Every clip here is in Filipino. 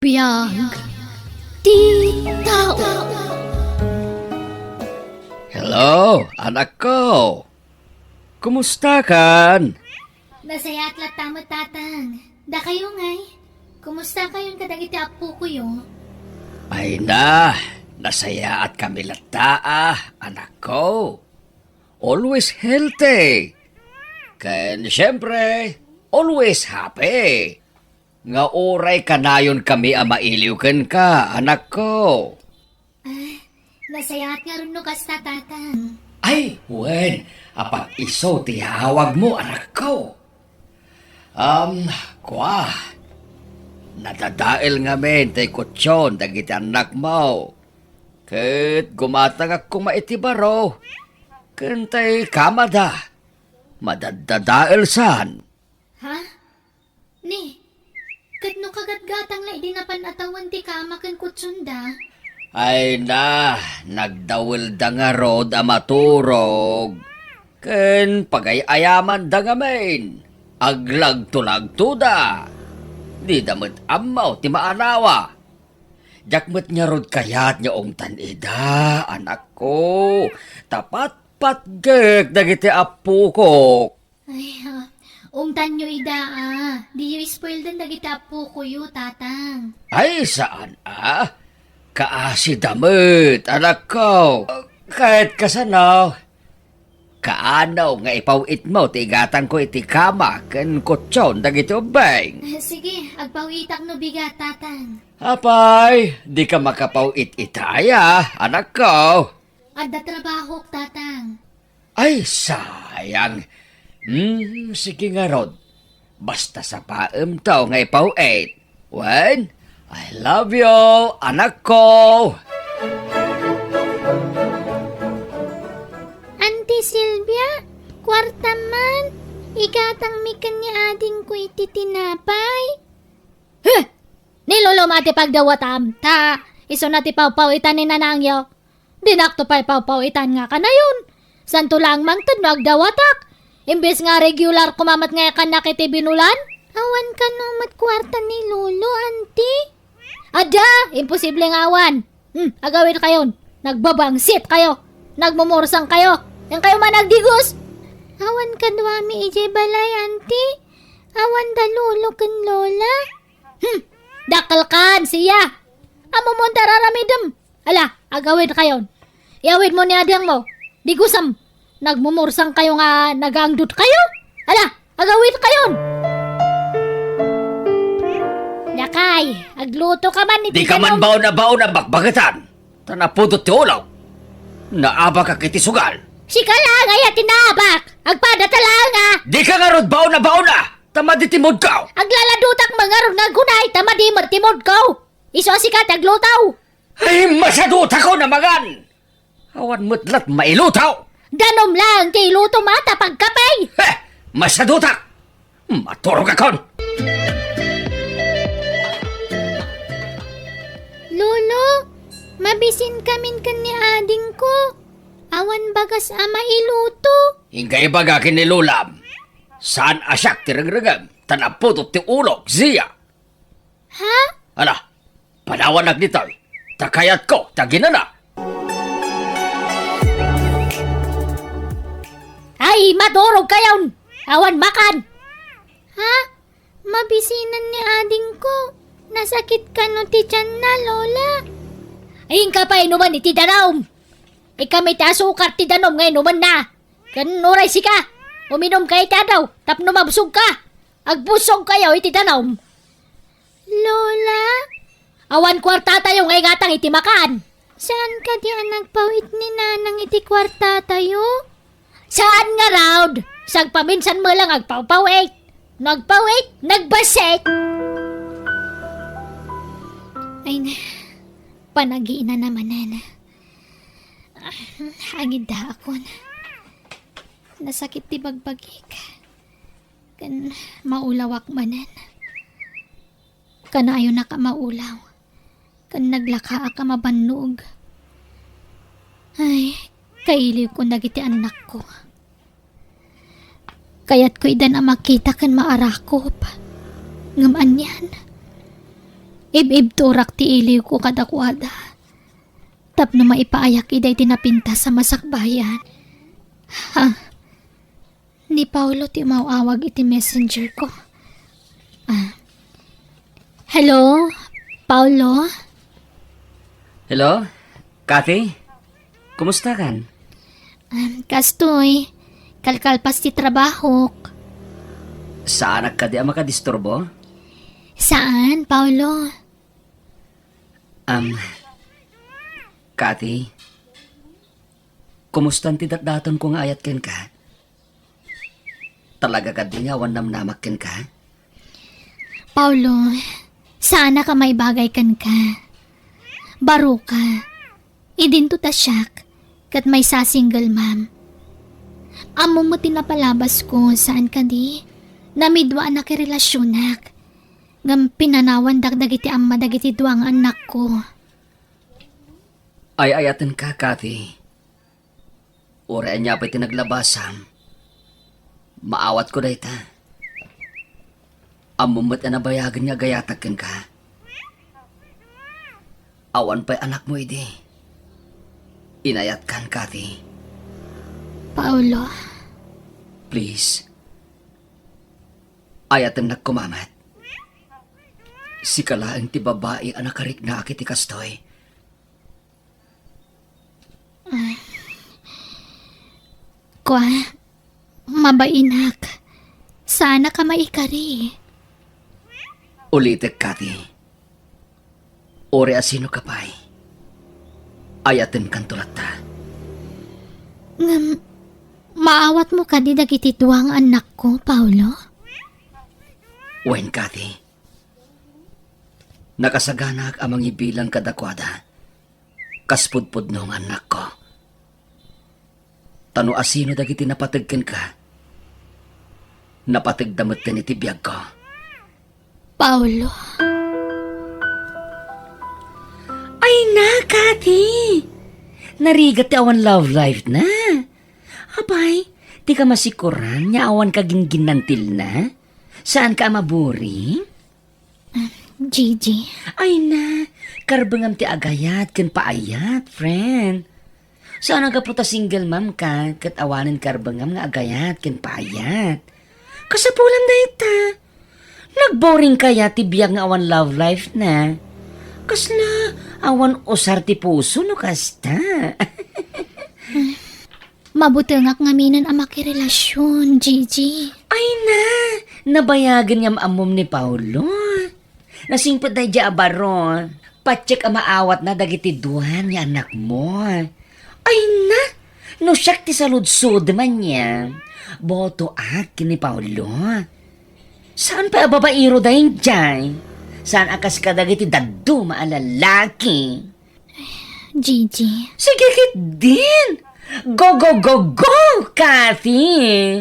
Biyag di tao. Hello, anak ko. Kumusta kan? Nasaya at latamot tatang. Da kayo ngay. Kumusta kayong kadagiti apo ko yo? Ay na, nasaya at kami lataa, anak ko. Always healthy. Ken siyempre, always happy. Nga oray kanayon kami mailiw ken ka, anak ko. Nasaya at nga rin no kasta tatang. Ay, wen, apag iso ti hawag mo, anak ko. Kwa, nadadail nga men, tay kutsyon, dagiti anak mo. Ket gumatag ako maitibaro. Ken tay kamada, madadadail san. Ha? Ni, kat no kagatgatang la di napanatawan ti kamakan kutsunda. Ay na, nagdawil da nga rod maturog. Ken pagayayaman da nga men, aglag-tulag-tu da. Di damit amaw ti maanawa. Jakmet nga rod kayat nga ongtan ida, anak ko. Tapat patgek dagiti apu ko. Ay, umtan nyo ida Di yu spoil dan dagiti apo ko yu tatang. Ay saan Kaasi damit, anak ko. Kahit kasanaw. Kaanaw nga ipawit mo, tigatan ko iti kama, ken kutsyon, dagiti ubeng. Sige, agpawitak no bigat tatang. Apay, di ka makapawit itaya, anak ko. Adda trabaho tatang. Ay, sayang. Sige nga rod. Basta sa paem to nga ipawit. Wen, I love you, anak ko. Auntie Silvia, kwarta man. Igatang mikan ni ading ko iti tinapay. Huh! Nilolo mati pagdawatam. Ta, iso na ti pawpawitan ni nanangyo. Dinakto pa'y pawpawitan nga ka na yun. Santo lang mang no agdawatak. Imbes nga regular kumamat nga kan nakiti binulan. Awan ka no mat kwarta ni Lolo, auntie. Ada, imposible nga awan. Agawin kayon. Nagbabangsit kayo. Nagmumursang kayo. Yang kayo man nagdigos. Awan ka duwami ije balay, auntie. Awan da Lolo ken Lola. Dakal kan siya. Amo mo tararamidem. Ala, agawin kayon. Iawid mo ni adang mo. Digusam. Nagmumursang kayo nga nagangdut kayo. Ala, agawin kayon. Yakay, agluto ka man Di ka man baon na bakbagatan. Tanapudot ti ulaw. Naaba ka kiti sugal. Sika lang ay tinabak. Agpada talaga. Di ka nga rod baon na. Tamadi timod ka. Aglaladutak mga ron nga gunay. Tamadi martimod ko. Iso sikat aglutaw. Ay, masadota ko na magan. Awan mutlat mailutaw. Danom lang kay luto mata pagkapay. Masadutak. Maturog akon. Lolo, mabisin kamin kan ni ading ko. Awan bagas ama iluto. Ingay baga kinilulam. Saan asyak tiragregam? Tanaputot ti ulog, ziya. Ha? Ala, panawanag nitoy. Takayat ko, taginana. Ay, madurog kayon. Awan makan. Ha? Mabisinan ni ading ko. Nasakit ka no ti tiyan na, Lola. Ayun ka pa inuman iti danom. Ikamay ti asukar ti danom ngayon inuman na. Kanuray si ka. Uminom ka iti daw. Tapno mabusog ka. Agbusog kayo iti danom. Lola? Awan kwarta tayo ngay gatang iti makan. Saan ka di nagpawit ni nanang iti kwarta tayo? Saan nga raud? Sagpaminsan mo lang agpawpawit. Nagpawit, nagbasit. Ay na, panagi na naman na. Hangid da ako na. Nasakit ti bagbagik. Kan maulawak manan. Kan ayo na ka maulaw. Kan naglaka ka mabannog. Ay, kailiw ko nagiti anak ko. Kaya't ko idan ang makita kan maarakop. Ngaman yan. Ib-ib turak ti iliw ko kadakwada. Tapno maipaayak iday tinapinta sa masakbayan. Ha? Ni Paulo ti mauawag iti messenger ko. Hello? Paulo? Hello? Kathy? Kumusta kan? Kastoy, kalkalpas ti trabaho. Saan ka di makadisturbo? Saan, Paulo? Kathy? Kumusta ti daton ko nga ayat ken ka? Talaga ka di nga namnamak ken ka? Paulo, sana ka may bagay kan ka. Baro ka. Idinto ta siyak, kat may sa single ma'am. Amo mo tinapalabas ko saan ka di? Namidwa na kirelasyonak. Ngam pinanawan dagiti amma dagiti duwang anak ko. Ay ayaten ka, Kathy. Ura niya pa'y tinaglabasam. Maawat ko na ita. Amumat na nabayagan niya gayatak ken ka. Awan pa'y anak mo idi. Inayat kan, Kathy. Paulo, Please. Ayatem nagkumamat. Si kalaang ti babae anak karik na akiti kastoy. kwa, mabainak. Sana ka maikari. Ulitek, Kathy. Ore asino ka pa'y. Ayatem kan tulata. Ngam, maawat mo ka di dagiti duwang anak ko, Paulo? Wen, Kathy. Nakasaganak amang ibilang kadakwada. Kaspudpud nung anak ko. Tano asino dagiti napatagken ka. Napatagdamot ka ni tibiyag ko. Paulo. Ay na, Kathy! Narigat ti awan love life na. Abay, di ka masikuran nga awan ka ginginantil na? Saan ka maburi? Gigi. Ay na, karbangam ti agayat ken paayat, friend. Saan nga puta single ma'am ka, kat awanin karbangam nga agayat ken paayat. Kasapulam na ita. Nagboring kaya ti biyag nga awan love life na. Kasla, awan usar ti puso no kasta. Mabutengak ngaminan ang makirelasyon, Gigi. Ay na, nabayagan niyam amom ni Paulo. Nasingpot na dya abaro. Patsik ang maawat na dagiti duhan ni anak mo. Ay na, no siyak ti saludsod man niya. Boto akin ni Paulo. Saan pa ababairo dahin dyan? Saan akas ka dagiti daddo maalalaki? Gigi. Sige kit din! Go, go, go, go, Kathy!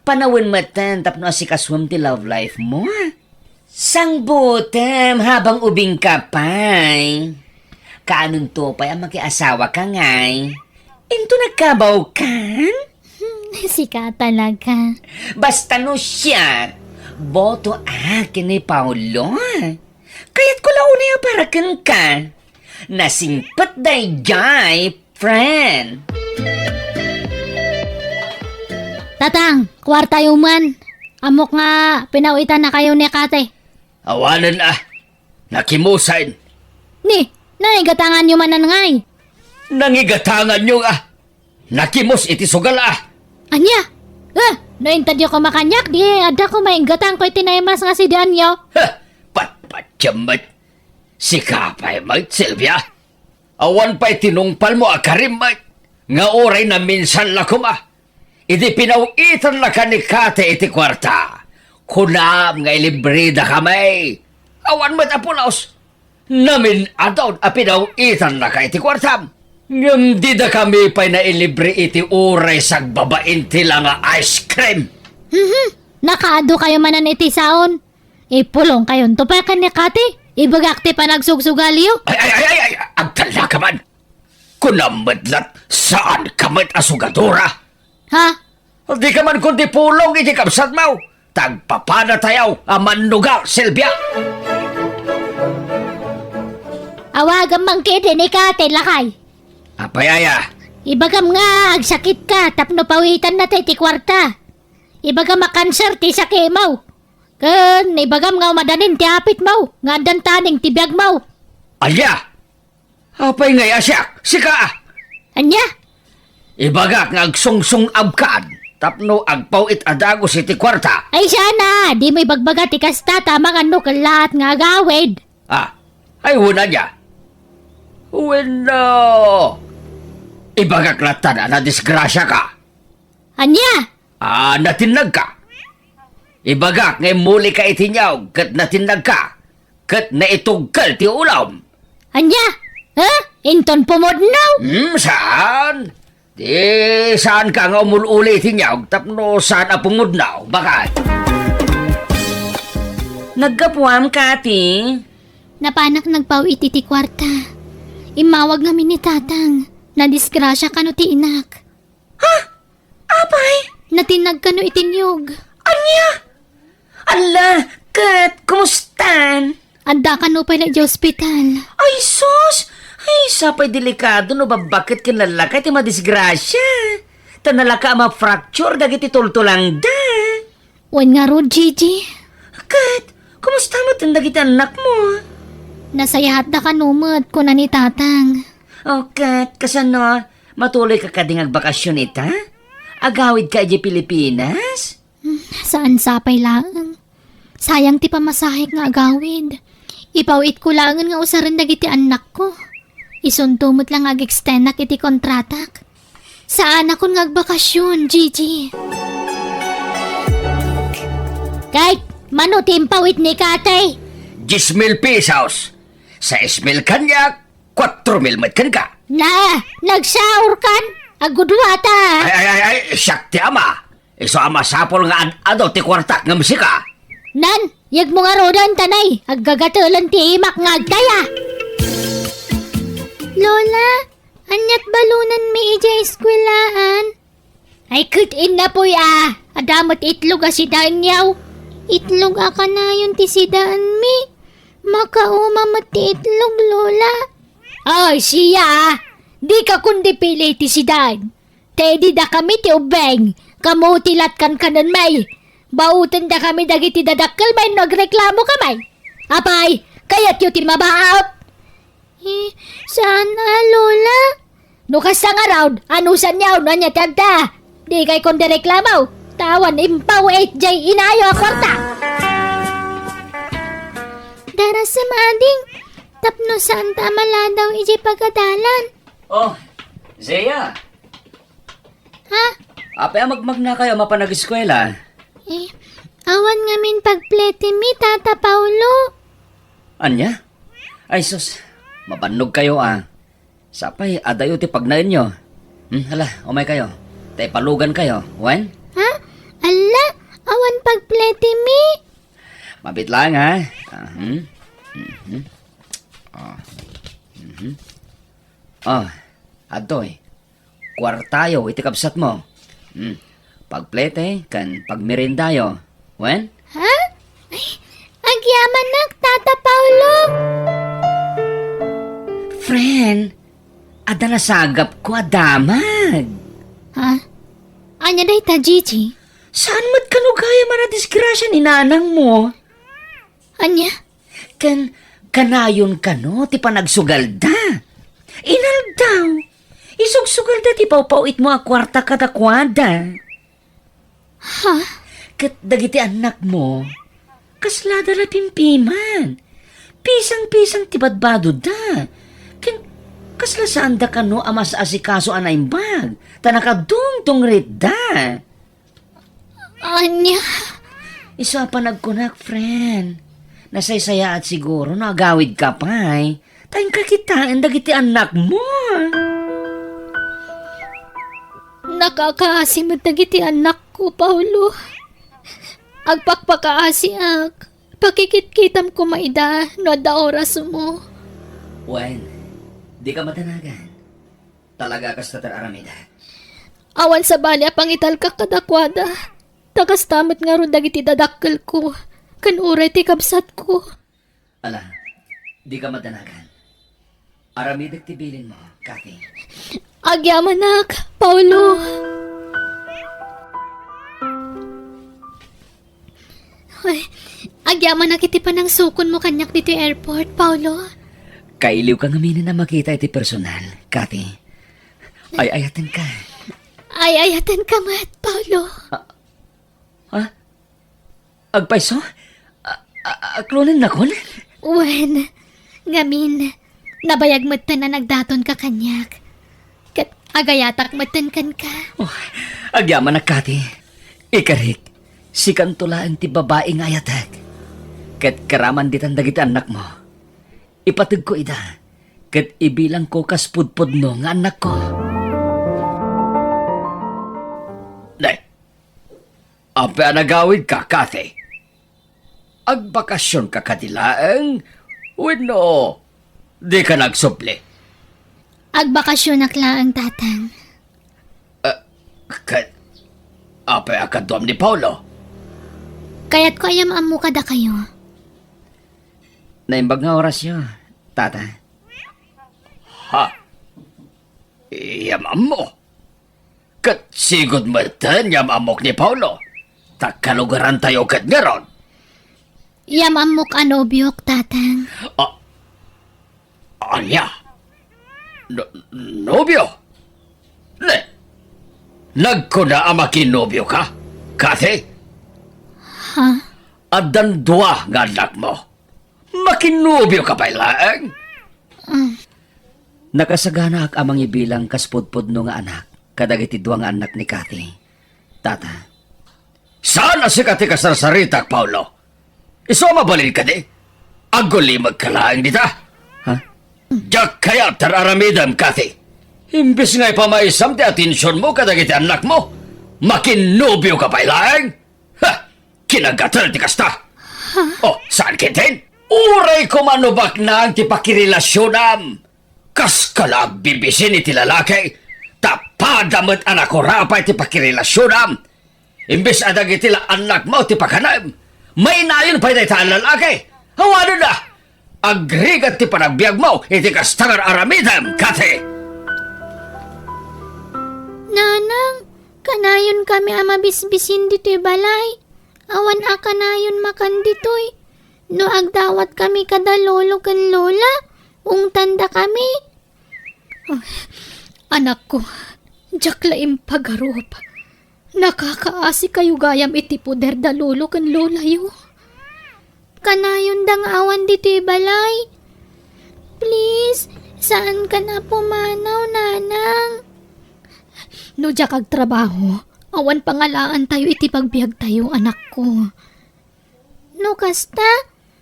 Panawin matan tapno si kaswam ti love life mo. Sang butem habang ubing ka pa'y. Kaanong to pa'y ang makiasawa ka ngay. Into nagkabaw kan? Sika talaga. Basta no siya, boto akin ni Paulo. Kaya't ko launa yung parakan ka. Nasingpat day jay, friend. Tatang, kwarta yuman. Amok nga, pinawitan na kayo ni Kate. Awanan nakimusain. Ni, naigatangan yuman na ngay. Nangigatangan nyo nakimos iti sugal Anya? Naintadyo ko makanyak, di ada ko maingatang ko itinaymas nga si Danyo. Ha! Patpatyamat. Si kapay, mate, Silvia. Awan pa'y tinungpal mo akarim, mate. Nga oray na minsan lakuma. Iti pinawitan na ka ni Kate iti kwarta. Kunam nga ilibrida kamay. Awan mo't apulaos. Namin adon a pinawitan na ka iti kwartam. Ngam di da kami pa'y na ilibre iti oray sagbabain tila nga ice cream. Nakaado kayo manan iti saon. Ipulong kayon to pa kan ni Kate. Ibagakti pa nagsugsugalyo. Ay, agtala ka man. Kunamadlat saan ka man asugadora. Ha? Di ka man kundi pulong iti kapsat mo. Tagpapana tayaw aman lugar, Silvia. Awagam mangkid ni kate lakay. Apayaya. Ibagam nga, agsakit ka, tapno pawitan na ti kwarta. Ibagam makanser ti sakit mo. Kan, ibagam nga madanin ti apit mo, nga dan taning ti biyag mo. Alya! Apay ngay asyak, sika! Anya? Ibagak nga agsungsung abkaan, tapno agpawit adagos iti kwarta. Ay sana, di mo ibagbaga ti kasta tamang ano ka lahat nga agawid. Ay wala niya. Wala. Ibagak na tana na disgrasya ka. Anya? Natinag ka. Ibagak ngay muli ka itinyaw, kat natinag ka. Kat naitugkal ti ulam. Anya? Ha? Inton pumodnaw? Saan? Di saan ka nga umululi itinyaw, tapno saan apungudnaw, bakit? Nagkapuam, Kati. Napanak nagpawit iti kwarta. Imawag namin ni tatang. Nadisgrasya ka no ti inak. Apay? Natinag ka no itinyog. Anya? Ala, Kat, kumustan? Anda ka no pala di ospital. Ay, sus! Ay, sapay delikado no babakit kin lalakay ti madisgrasya. Tanalaka ma-fracture dagiti tultulang da. Wan nga ro, Gigi. Kat, kumusta mo tan dagiti anak mo? Nasayahat na ka numot ko na ni tatang. Oh, Kat, kasano, matuloy ka kading agbakasyon ita? Agawid ka di Pilipinas? Saan sapay lang? Sayang ti pamasahik nga agawid. Ipawit ko lang nga usaran dagiti anak ko. Isuntumot lang ag-extend iti kontratak. Saan ako nga agbakasyon, Gigi? Kahit mano timpawit ni katay. 10,000 pesos. Sa 6,000 kanyak, 4,000 matkan ka. Na, nagsaur kan? Agudwata. Ay, siyak ti ama. Iso ama sapol nga ado ti kwartak nga musika. Nan, yag mo nga rodan tanay. Aggagatulan ti imak nga agdaya. Lola, anyat balunan mi ija eskwelaan. Ay kutin na po ya. Adamot itlog si Danyaw. Itlog aka na yun ti si Daan mi. Makauma ti itlog, Lola. Ay, siya. Di ka kundi pili ti si Dan. Tedi da kami ti ubeng. Kamutilat kan kanan may. Bautan da kami dagiti dadakkel may nagreklamo kamay. Apay, kayat yu ti mabaot. Sana, Lola? Nukas nga raw, anusan yaw na niya tagda. Di kay kundi reklamo. Tawan impaw 8J inayo a kwarta. Dara sa mading. Tapno saan tamala daw iji pagkadalan. Oh, Zeya. Ha? Apay magmag na kayo mapanag-eskwela. Awan nga min pagplete mi, Tata Paulo. Anya? Ay sus, mabanog kayo Sapay, adayo ti pagnain nyo. Hala, umay kayo. Tay palugan kayo, wen? Ha? Ala, awan pagplete mi. Mabit lang adoy. Kwartayo, iti kapsat mo. Pagplete, kan pagmerindayo. Wen? Ha? Ay, agyaman nak, Tata Paulo. Friend, ada nasagap ko adamag. Ha? Anya day ta, Gigi? Saan mat kanugaya man na disgrasya ni nanang mo? Anya? Kanayon ka no, ti panagsugalda. Inal daw. Isugsugalda ti pawpawit mo a kwarta katakwada. Ha? Kat dagiti anak mo, kaslada na pimpiman. Pisang-pisang ti badbado da. Kasla saan da ka no amas asikaso anay bag. Tanakadungtong rit da. Anya? Isa pa nagkunak, friend. Nasaysaya at siguro nagawid ka pa Tayong kakitaan dagiti anak mo. Nakakaasimot na giti anak ko, Paulo. Agpakpakaasi ak. Pakikit-kitam ko maida no da oras mo. Wen, di ka matanagan. Talaga kas tatararamida. Awan sa bali pangital ka kadakwada. Takastamot nga ron dagiti dadakkel ko. Kanuray ti kabsat ko. Ala, di ka matanagan. Aramidag tibilin mo, Kathy. Agyamanak, Paulo. Ay, agyamanak iti pa ng sukon mo kanyak dito airport, Paulo. Kailiw kang aminin na makita iti personal, Kathy. Ay, ayatin ka. Ay, ayatan ka mat, Paulo. Ha? Agpaiso? Aklonan na kon? Wen, ngamin, nabayag matan na nagdaton ka kanyak. Kat agayatak matan kan ka. Oh, agyaman na, Kathy. Ikarik, si kantulaan ti babae nga ayatek. Kat karaman ditan dagiti anak mo. Ipatag ko ida. Kat ibilang ko kaspudpud no nga anak ko. Nay, apa nagawid ka, Kathy? Agbakasyon ka kadilaeng? Wino, di ka nagsupli. Agbakasyon akla ang tatang. Apa akadwam ni Paulo? Kaya't ko ayam amu kada kayo. Naimbag nga oras yun, tata. Ha? Yamam mo. Kat sigod mo ito yamamok ni Paulo. Takalugaran tayo kat nga ron. Yam amuk anobyok, tatang. Anya? Nobyo? Ne? Nagkuna amakin nobyo ka? Kathy? Ha? Adan dua nga anak mo. Makinobyo ka pa ilaeng? Nakasagana ak amang ibilang kaspudpud no nga anak. Kadagiti duwang anak ni Kathy. Tata. Saan na si Kathy kasarsaritak, Paulo? Iso mabalin ka di? Aguli magkalaang dita? Ha? Diyak kaya tararamidam, Kathy. Imbis nga'y pamaisam ti atensyon mo kadagiti anak mo. Makinobyo ka pa ilaeng? Ha! Kinagatal ti kasta. Oh, saan kitin? Uray ko manubak na ang ti pakirelasyon kas kalag bibisin iti lalaki. Tapadamot anak ko rapay ti pakirelasyon Imbis adag iti anak mo ti pakanam. May nayon pa iti lalaki. Hawano na. Agrigat ti panagbiag mo iti kastangar aramidam, Kathy. Nanang, kanayon kami amabisbisin dito'y balay. Awan akanayon makan dito'y. No agdawat kami kada lolo kan lola, ungtanda kami. Oh, anak ko, jak laim pagarup. Nakakaasi kayo gayam iti puder da lolo kan lola yo. Kanayon dang awan dito'y balay. Please, saan ka na pumanaw, nanang? No jak ag trabaho, awan pangalaan tayo iti pagbiag tayo, anak ko. No kasta,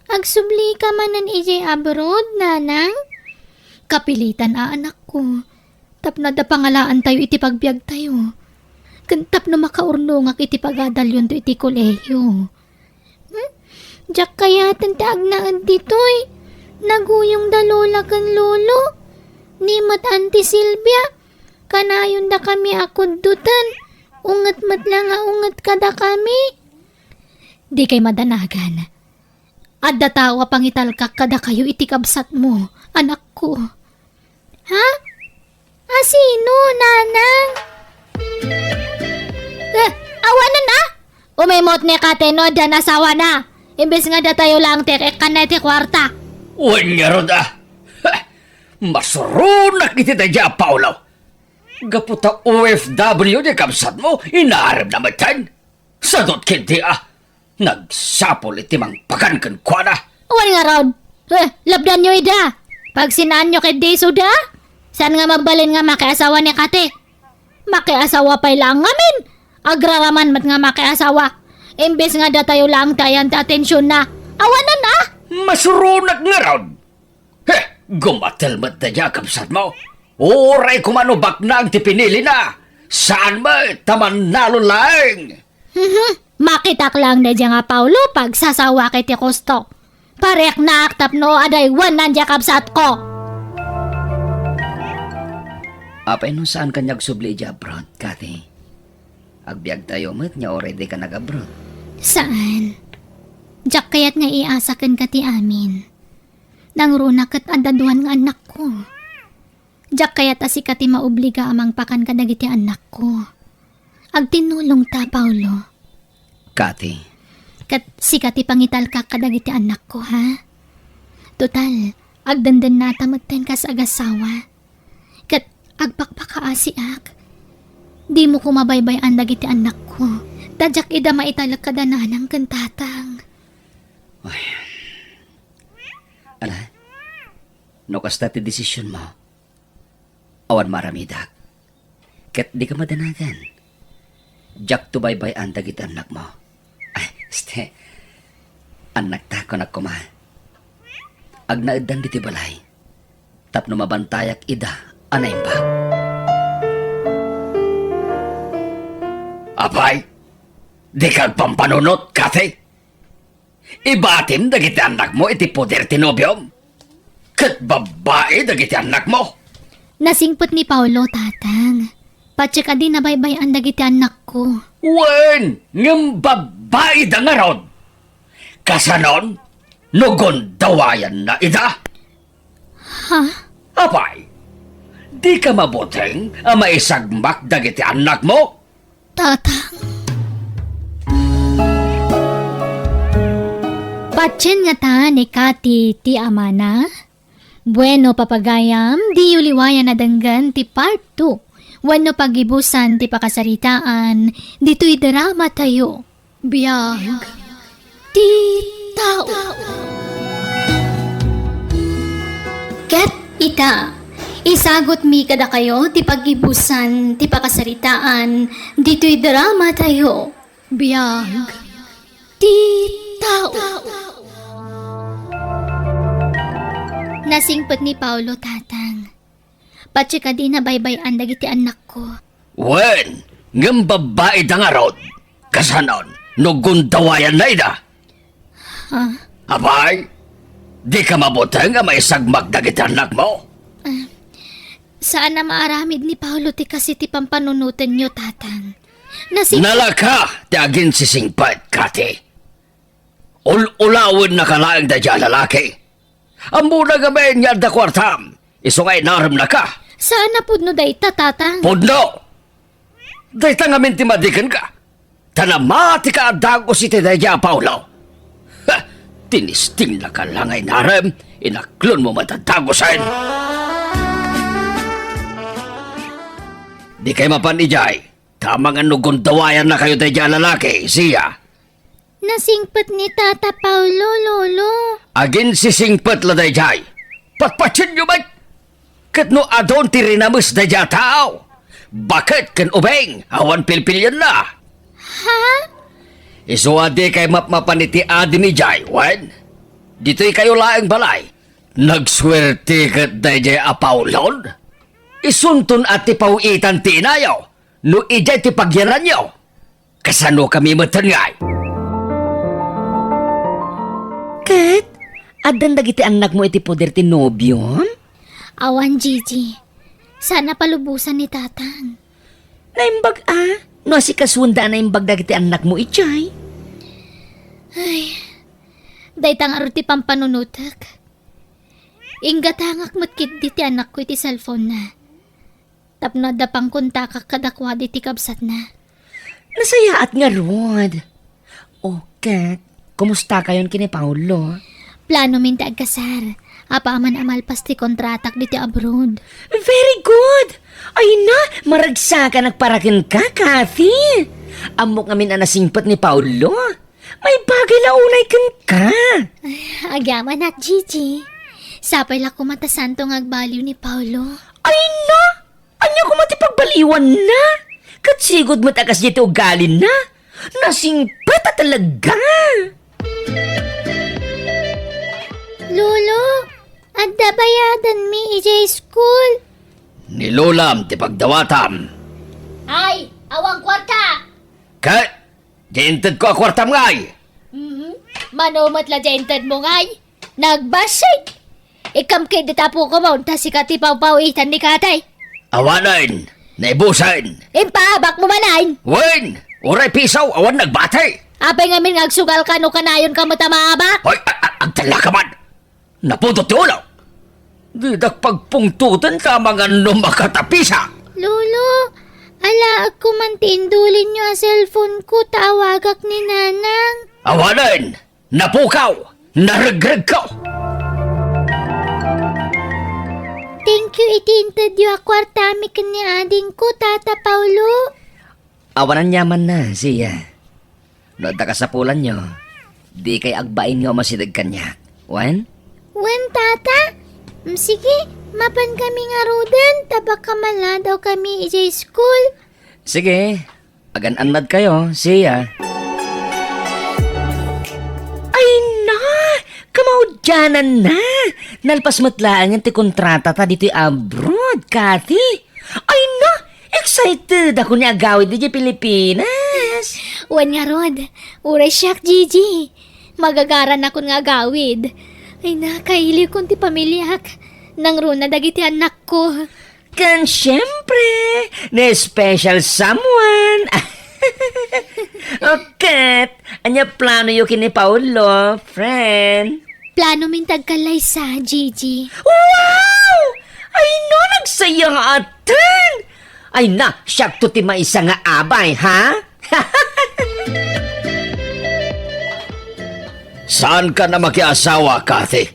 agsubli ka manan iti abroad, nanang? Kapilitan anak ko. Tapno da pangalaan tayo iti pagbiag tayo. Kantap na makaurnungak iti pagadalyon to iti kolehiyo. Diyak kaya tantaag na dito'y. Naguyong da lola kan lolo. Nimat Auntie Silvia. Kanayon da kami akundutan. Ungat-mat lang ungat kada kami. Di kay madanagan. Adda tawa pangitalkak kada kayo iti kabsat mo, anak ko. Ha? Asino, nanang? Awanan na! Umimot ni Kateno da nasawa na. Imbes nga da tayo lang tekek ka na iti kwarta. Uwan nga ron Masurunak iti tayo, Paulo. Gaputa OFW di kamsat mo, inaarap na matan. Sadot kinti Nagsapol iti mang pakan kwa na. Uwan nga ron. Labdan nyo ida. Pag sinaan nyo kay Deso da, saan nga mabalin nga makiasawa ni Kate? Makiasawa pa'y lang ngamin. Agraraman mat nga makiasawa. Imbes nga da tayo lang tayan ta atensyon na. Awanan na! Masurunak nga ron. Gumatal mat na niya kamsat mo. Uray kumanubak na ang tipinili na. Saan mo taman nalo lang? Makitak lang na dyan nga Paulo pag sasawa kay ti Kusto. Parek na aktap no aday wan nandiya kapsat ko. Apay nung saan kanyag subli di abroad, Kathy? Agbiag tayo mat niya already ka nag-abroad. Saan? Diyak kayat nga iasakan ka ti amin. Nang runak at adaduan nga anak ko. Jak kaya ta si kati maobliga amang pakan kadagiti anak ko. Ag tinulong ta, Paulo. Kati, Kat si kati pangital ka kadagiti anak ko, ha? Total, agdandan na tamagten ka sa agasawa. Kat agpakpakaasi di mo ko mabaybayan dagiti anak ko. Tadyak ida maitalak ka dananang kantatang. ala, no kasta ti desisyon mo. Awan maramidak. Ket di ka madanagan. Jak to baybay ang dagiti anak mo. Ay, anak ta ko na kuma. Ag naedan diti balay. Tapno mabantayak ida, anay ba? Abay, di ka pampanunot, kate. Ibatim dagiti anak mo iti poder tinobyom. Kat babae dagiti anak mo. Nasingpot ni Paulo, tatang. Patsya ka din nabaybayan dagiti anak ko. Wen, ngem babae da nga rod. Kasanon, nugon dawayan na ida. Ha? Abay, di ka mabuting maisagmak dagiti anak mo? Tatang. Patsin nga ta ni Kati ti amana. Bueno papagayam, di yuliwayan na danggan ti part 2. Wano pagibusan ti pakasaritaan, dito'y drama tayo. Biyag. Ti tao. Ket ita. Isagot mi kada kayo, ti pagibusan, ti pakasaritaan, dito'y drama tayo. Biyag. Ti tao. Nasingpot ni Paulo, tatang. Patsi ka di na baybayan dagiti anak ko. Wen, ngem babae da nga rod. Kasanon, nugon dawayan na ida. Ha? Abay, di ka mabuting maisagmak dagiti anak mo? Saan na maaramid ni Paulo ti kasi ti pampanunutan nyo, tatang? Nalaka, ti agin sisingpat, kati. Ulawin na kalaang da dyan lalaki. Ang muna gamin yan da kwartam. Isungay naram na ka. Saan na pudno day ta, tatang? Pudno! Day tangamin ti madikan ka. Tanamati ka adago si ti daya, Paulo. Ha! Tinisting na ka lang ay naram. Inaklon mo matadagosan. Di kayo mapanijay. Tamang anugon dawayan na kayo daya lalaki, siya. Nasingpot ni Tata Paulo, lolo. Agin sisingpet la dayjay. Patpatsin nyo ba? Kat no adon ti rinamus dayja tao. Bakit kan ubeng? Awan pilpilyan na. Ha? Iso adi kay mapmapaniti adi ni Jay, wen? Dito'y kayo laeng balay. Nagswerte kat dayjay apaulon? Isuntun at ti pauitan ti inayaw. No ijay ti pagyaran nyo. Kasano kami matangay? Kat, adan dagiti anak mo iti poder ti nobyom? Awan, Gigi. Sana palubusan ni tatang. Naimbag no si kasunda na imbag dagiti anak mo ijay. Daytang aruti pampanunutak. Ingatangak matkit di ti anak ko iti cellphone na. Tapno da pang kontakak kadakwa di ti kabsat na. Nasayaat nga rod. O, Kat, kumusta kayon kini Paulo? Plano min ti agkasar. Apa man amalpas ti kontratak di ti abroad. Very good! Ay na, maragsa ka nagparakin ka, Kathy. Amok ngamin anasingpat ni Paulo. May bagay na unay kan ka. Agyaman at Gigi. Sapay la kumatasantong agbaliw ni Paulo. Ay na, anya ko matipagbaliwan na. Katsigod mo takas dito ugalin na. Nasingpat talaga. Lolo, adda bayadan mi ijay school. Nilulam ti pagdawatam. Ay, awang kwarta. Kay, dinted ko akwartam ngay. Manomat la jented mo ngay. Nagbasay. Ikam kay ditapo ko mo, ta si kati pawpawitan ni katay. Awanan, naibusan. Impahabak mo manayin. Wen, uray pisaw, awan nagbatay. Apay ngamin ngagsugal ka no kanayon ka mo tamahabak. Hoy, agtala ka man. Napudot ti ulo. Di pagpungtutan ka mga makatapisa. Lolo, ala ako man tindulin nyo ang cellphone ko, tawagak ni Nanang. Awanan! Napukaw! Naregreg ka! Thank you, itintad yung kwartami ka ni ading ko, Tata Paulo. Awanan yaman na, siya. Nood ka sa pulan nyo, di kay agbain nga masidag kanya. Wan? Wen, Tata? Sige, mapan kami nga roden, tabak kamala daw kami ijay school. Sige, agan-anad kayo, siya. Ay na! Kamaudyanan na! Nalpas matlaan yung ti kontrata ta dito'y abroad, Kathy. Ay na! Excited ako ni agawid di Pilipinas. Wen nga rod, uray siyak, Gigi. Magagaran ako nga gawid. Ay na, kaili kong ti pamilyak. Nang runa dagiti anak ko. Kan syempre, na special someone. Okay, anya plano yung kini Paulo, friend. Plano min tagkalay sa, Gigi. Wow! Ay no, nagsayang atan! Ay na, siyak to ti maisa nga abay, ha? Saan ka na makiasawa, Kathy?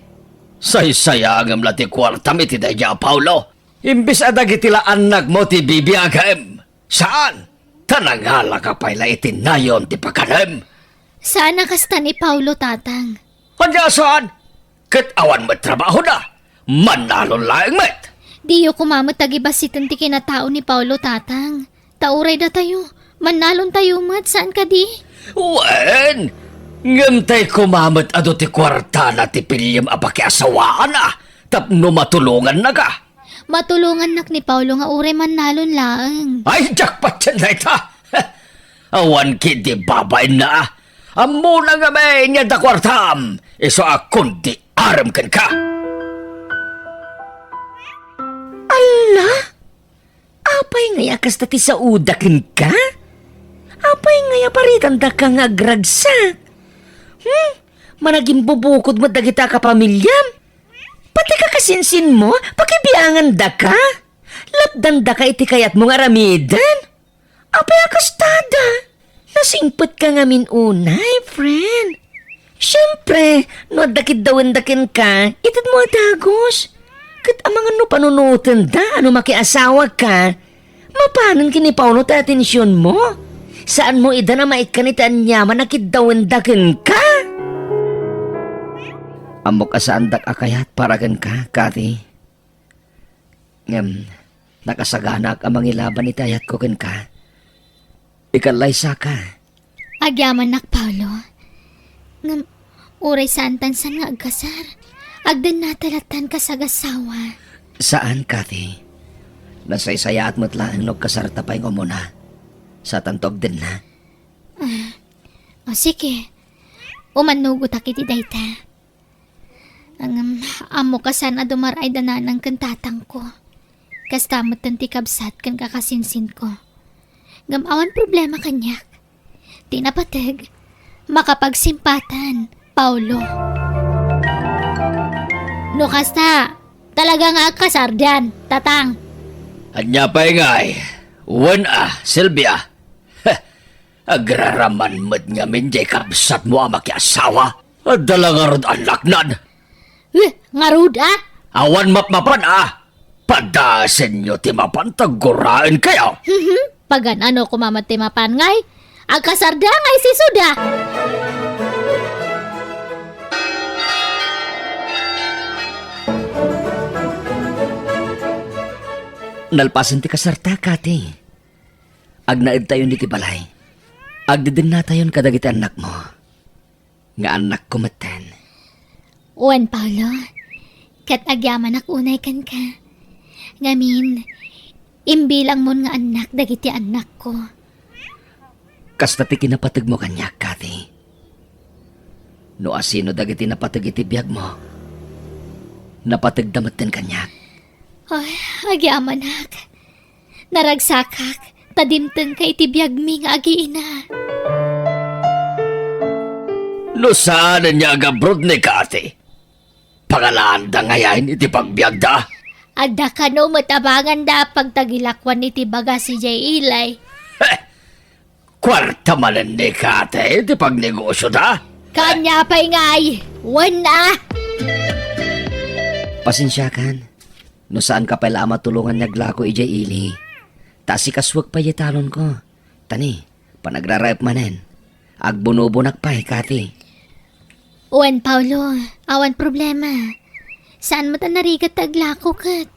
Say-saya ang amlati kwarta mi ti Daya Paulo. Imbis adag itila anak mo ti bibiyagem. Saan? Tanangala ka pala itinayon ti pakanem. Sana kasta ni Paulo, Tatang. Hanya saan? Kat awan mo trabaho na. Manalon laeng met. Di yo kumamot tagibasitan ti kinatao ni Paulo, Tatang. Tauray da tayo. Manalon tayo mat. Saan ka di? Wen! Ngamtay kumamot ado ti kwarta na ti pilyam apakiasawaan na. Tapno matulungan na ka. Matulungan nak ni Paulo nga uray manalon laeng. Ay, jackpot yan na ita. Awan kidi babay na. Amo na nga may niya da kwartam. Iso akong di aram kan ka. Ala? Apay ngaya kasta ti sa udakin ka? Apay ngaya paritan da ka nga agragsak? Managing bubukod mo dagita ka pamilyam? Pati ka kasinsin mo, pakibiangan da ka? Lapdan da ka iti kayat mo nga ramidan? Apay akastada? Nasingpot ka nga unay, friend. Siyempre, no dakit dakin ka, itad mo atagos. Kat amang ano panunutan da, ano makiasawa ka? Mapanan kini Paulo ta atensyon mo? Saan mo ida na maikanitan niya manakidawin dakin ka? Amok asaan dak akayat paragan ka, Kathy. Nakasaganak amang ilaban itayat ko ken ka. Ikalay sa ka. Agyaman nak, Paulo. Ngam, uray saan tansan nga agkasar. Agdan natalatan ka sa gasawa. Saan, Kathy? Nasaysaya at matlaan no kasarta pa yung umuna. Sa tantog din na. O sige, umanugot akiti dayta. Ang amo ka sana dumaray dananang kantatang ko. Kastamot ng tikabsat kan kakasinsin ko. Gamawan problema kanyak. Tinapatag, makapagsimpatan, Paulo. No kasta, talaga nga kasar dyan, Tatang. Anya pa ingay. Silvia. Agraraman mo't nga minjay kabsat mo ang makiasawa. At dalangarod anak nan. Ngarud ah? Awan mapmapan Padasin nyo timapan taguraan kayo. Pagan ano kumamatimapan ngay? Agkasarda ngay si Suda. Nalpasan ti kasarta, Kati. Agnaid tayo ni Tibalay. Agdidin na tayo kadagiti anak mo. Nga anak ko matan. Uwan, Paulo. Kat agyaman ak unay kan ka. Ngamin, imbilang mo nga anak dagiti anak ko. Kasta ti kinapatag mo kanya, Kati. No asino dagiti napatag iti biyag mo. Napatag damat din kanya. Ay, agyaman ak. Naragsakak, tadimteng kay tibiyag mi nga agiina. No saan niya agabrod ni Kati? pangalanda ngayon iti pagbiag da. Adda ka no matabangan da pagtagilakwan iti baga si Jay Ilay. Kwarta manan ni kate iti pagnegosyo da. Kanya pa'y ngay, wana! Pasensyakan. No saan ka pala matulungan naglako ijay ili. Ta si kaswag pa yatalon ko. Tani, panagrarayap manen. Agbunubunak pa kati. Wan, Paulo, awan problema. Saan mo ta narigat taglako kat?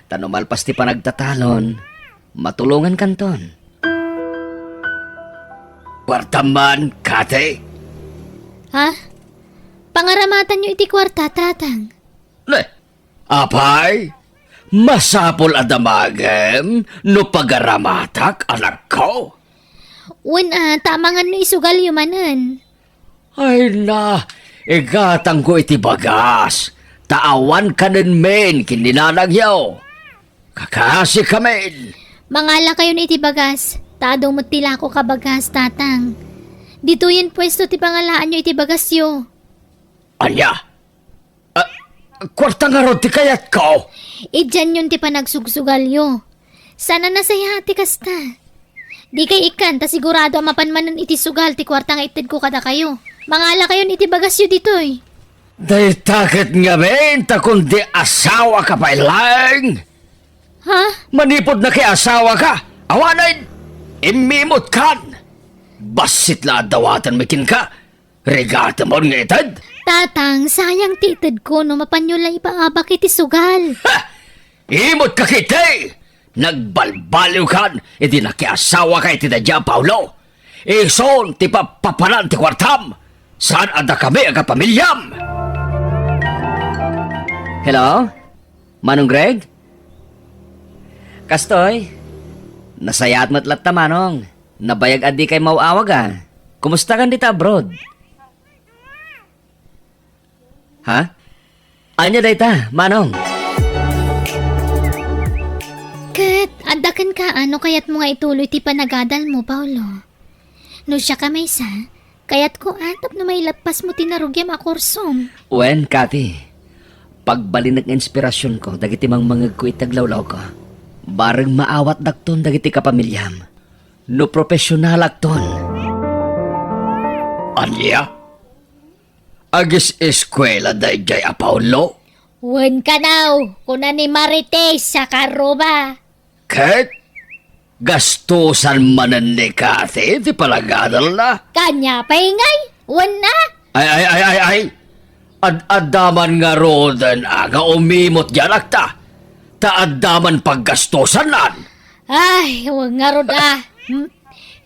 Tanumal pas ti panagtatalon. Matulungan kanton. Kwarta man, kate. Ha? Pangaramatan nyo iti kwarta, tatang. Ne, apay, masapol adamagem no pagaramatak anak ko. Wan, tamangan no isugal yumanan. Ay na, igatang ko iti bagas. Taawan ka nun men, kininanagyaw. Kakasi kamen. Mangala kayo ni iti bagas. Tadong matila ko kabagas, tatang. Dito yan pwesto ti pangalaan nyo iti bagas yo. Anya? Kwarta nga rod ti kayat ko. Dyan yun ti panagsugsugal yo. Sana nasaya ti kasta. Di kay ikan, ta sigurado mapanmanan iti sugal ti kwarta nga itid ko kada kayo. Mangala kayo ni iti bagas yo ditoy. Dahil takit nga men, ta kundi asawa ka pa ilang. Ha? Manipod na kay asawa ka. Awanan, imimot kan. Basit la dawatan makin ka. Regata mo nga itad. Tatang, sayang titid ko no mapanyula ipaabak iti sugal. Ha! Imot ka kitay! Nagbalbaliw kan, iti nakiasawa ka iti dadya, Paulo. Ison, ti papapalan ti kwartam. Saan ada kami aga pamilyam? Hello? Manong Greg? Kastoy? Nasayat matlat ta, Manong. Nabayag adi kay mauawag ah. Kumusta kan dita abroad? Ha? Anya dayta, Manong? Kat, andakan ka ano kayat mo nga ituloy ti panagadal mo, Paulo. No siya ka may sa, kayat ko atap na may lapas mo tinarugyam a kursom. Wen, Kati. Pagbali ng inspirasyon ko, dagiti mang mangag ko itaglawlaw ko. Bareng maawat dakton dagiti kapamilyam. No profesional akton. Anya? Agis eskwela dayjay a Paulo? Wen ka now, kuna ni Marites sa karoba. Ket? Gastusan manan ni Kati, di palagadal na. Kanya pa ingay, wen na. Ay. Ad-adaman nga rodan aga umimot dyan akta. Ta-adaman paggastusan nan. Ay, wag nga roda.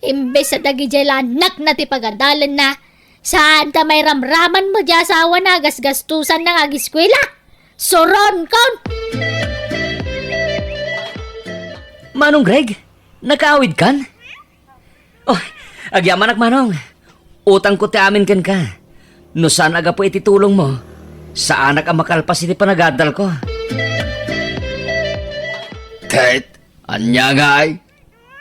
Imbes sa dagi nak na ti pagadalan na. Saan ta may ramraman mo dya sa awa na gasgastusan ng agiskwela? Soron kon! Manong Greg, nakaawid kan? Oh, agyaman ak Manong. Utang ko ti amin kan ka. No saan aga po ititulong mo? Saan ak ang makalpas iti panagadal ko? Ket, anya gay?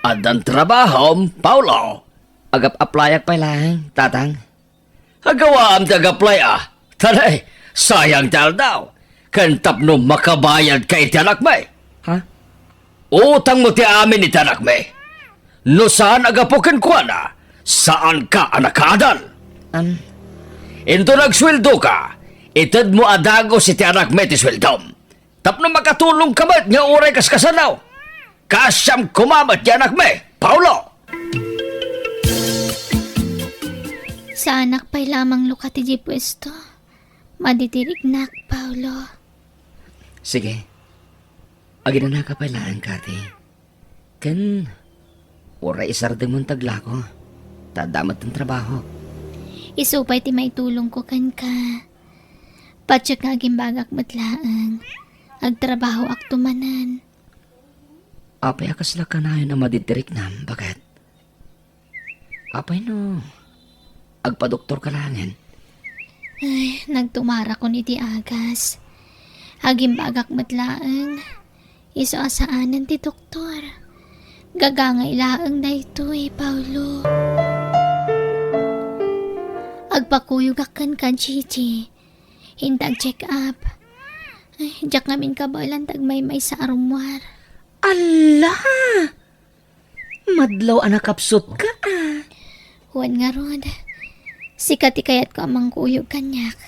Adan trabahom, Paulo. Agap-aplayak pa lang, tatang. Hagawaam tagaplay ah. Tanay, sayang tal daw. Kantap no makabayad kay tiyanak may. Ha? Utang mo ti amin ni tiyanak may. No saan agapukin ko na? Saan ka anakadal? Into nagsweldo ka. Itad mo adago si tiyanak may ti sweldom. Tapno makatulong ka ba't nga uray kaskasanaw? Kasyam kumamat tiyanak may, Paulo. Sa anak pa'y lamang lukati di pwesto. Maditirig nak, Paulo. Sige. Agin na nakapalaan, Kati. Kan, oray isardeng mong taglako. Tadamat ng trabaho. Isupay ti may tulong ko kan ka. Patsak nga gimbagak matlaang. Agtrabaho ak tumanan. Apay akas la ka na yun na maditirik nam, bakit? Apay no, agpa-doktor ka langin. Ay, nagtumara ko ni ti agas. Hagimbagak matlaang. Iso asaanan ti doktor. Gagangay laang na ito Paulo. Agpakuyog akan kan, Chichi. hintag check up. Ay, jak ngamin kabalan tagmay-may sa arumwar. Ala! Madlaw anak kapsot ka ah. Huwan nga rod. Sikati kayat ko amang kuyog kanyak.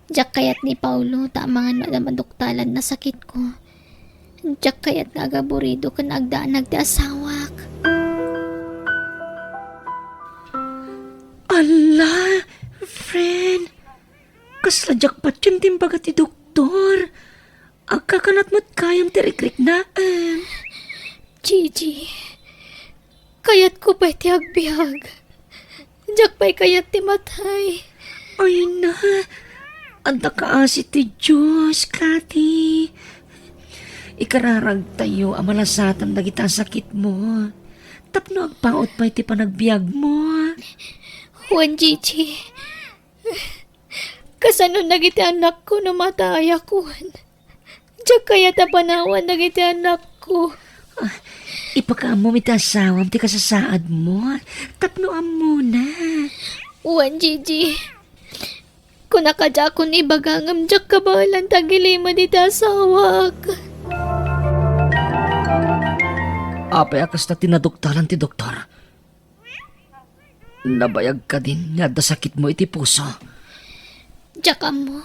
Jak kayat ni Paulo ta mga maduktalan na sakit ko. Jak kayat nga gaburido kan agdaan nagdaasawak. Ala! Friend! Kasladyak pa yun timbaga ti doktor. Agkakanat mo't kayang tirikrik na. Gigi, kayat ko pa'y ti agbyag. Jak pa'y kayat ti matay. Ay na! Anda kaasi ti Diyos, Kati. Ikararag tayo amalasatan na kita sakit mo. Tapno agpaot pa'y ti panagbiag mo. Juan Gigi, kasano nagiti anak ko na matay ako. Jak kayat panawan nagiti anak ko. Ipakaam mo mita asawam ti kasasaad mo. Tapnoam mo na. Juan Gigi, kung nakadya ko ni bagangam jak kabalan tagilima di tasawak. Apay akas na tinaduktalan ti doktor. Nabayag ka din nga da sakit mo iti puso. Jak mo.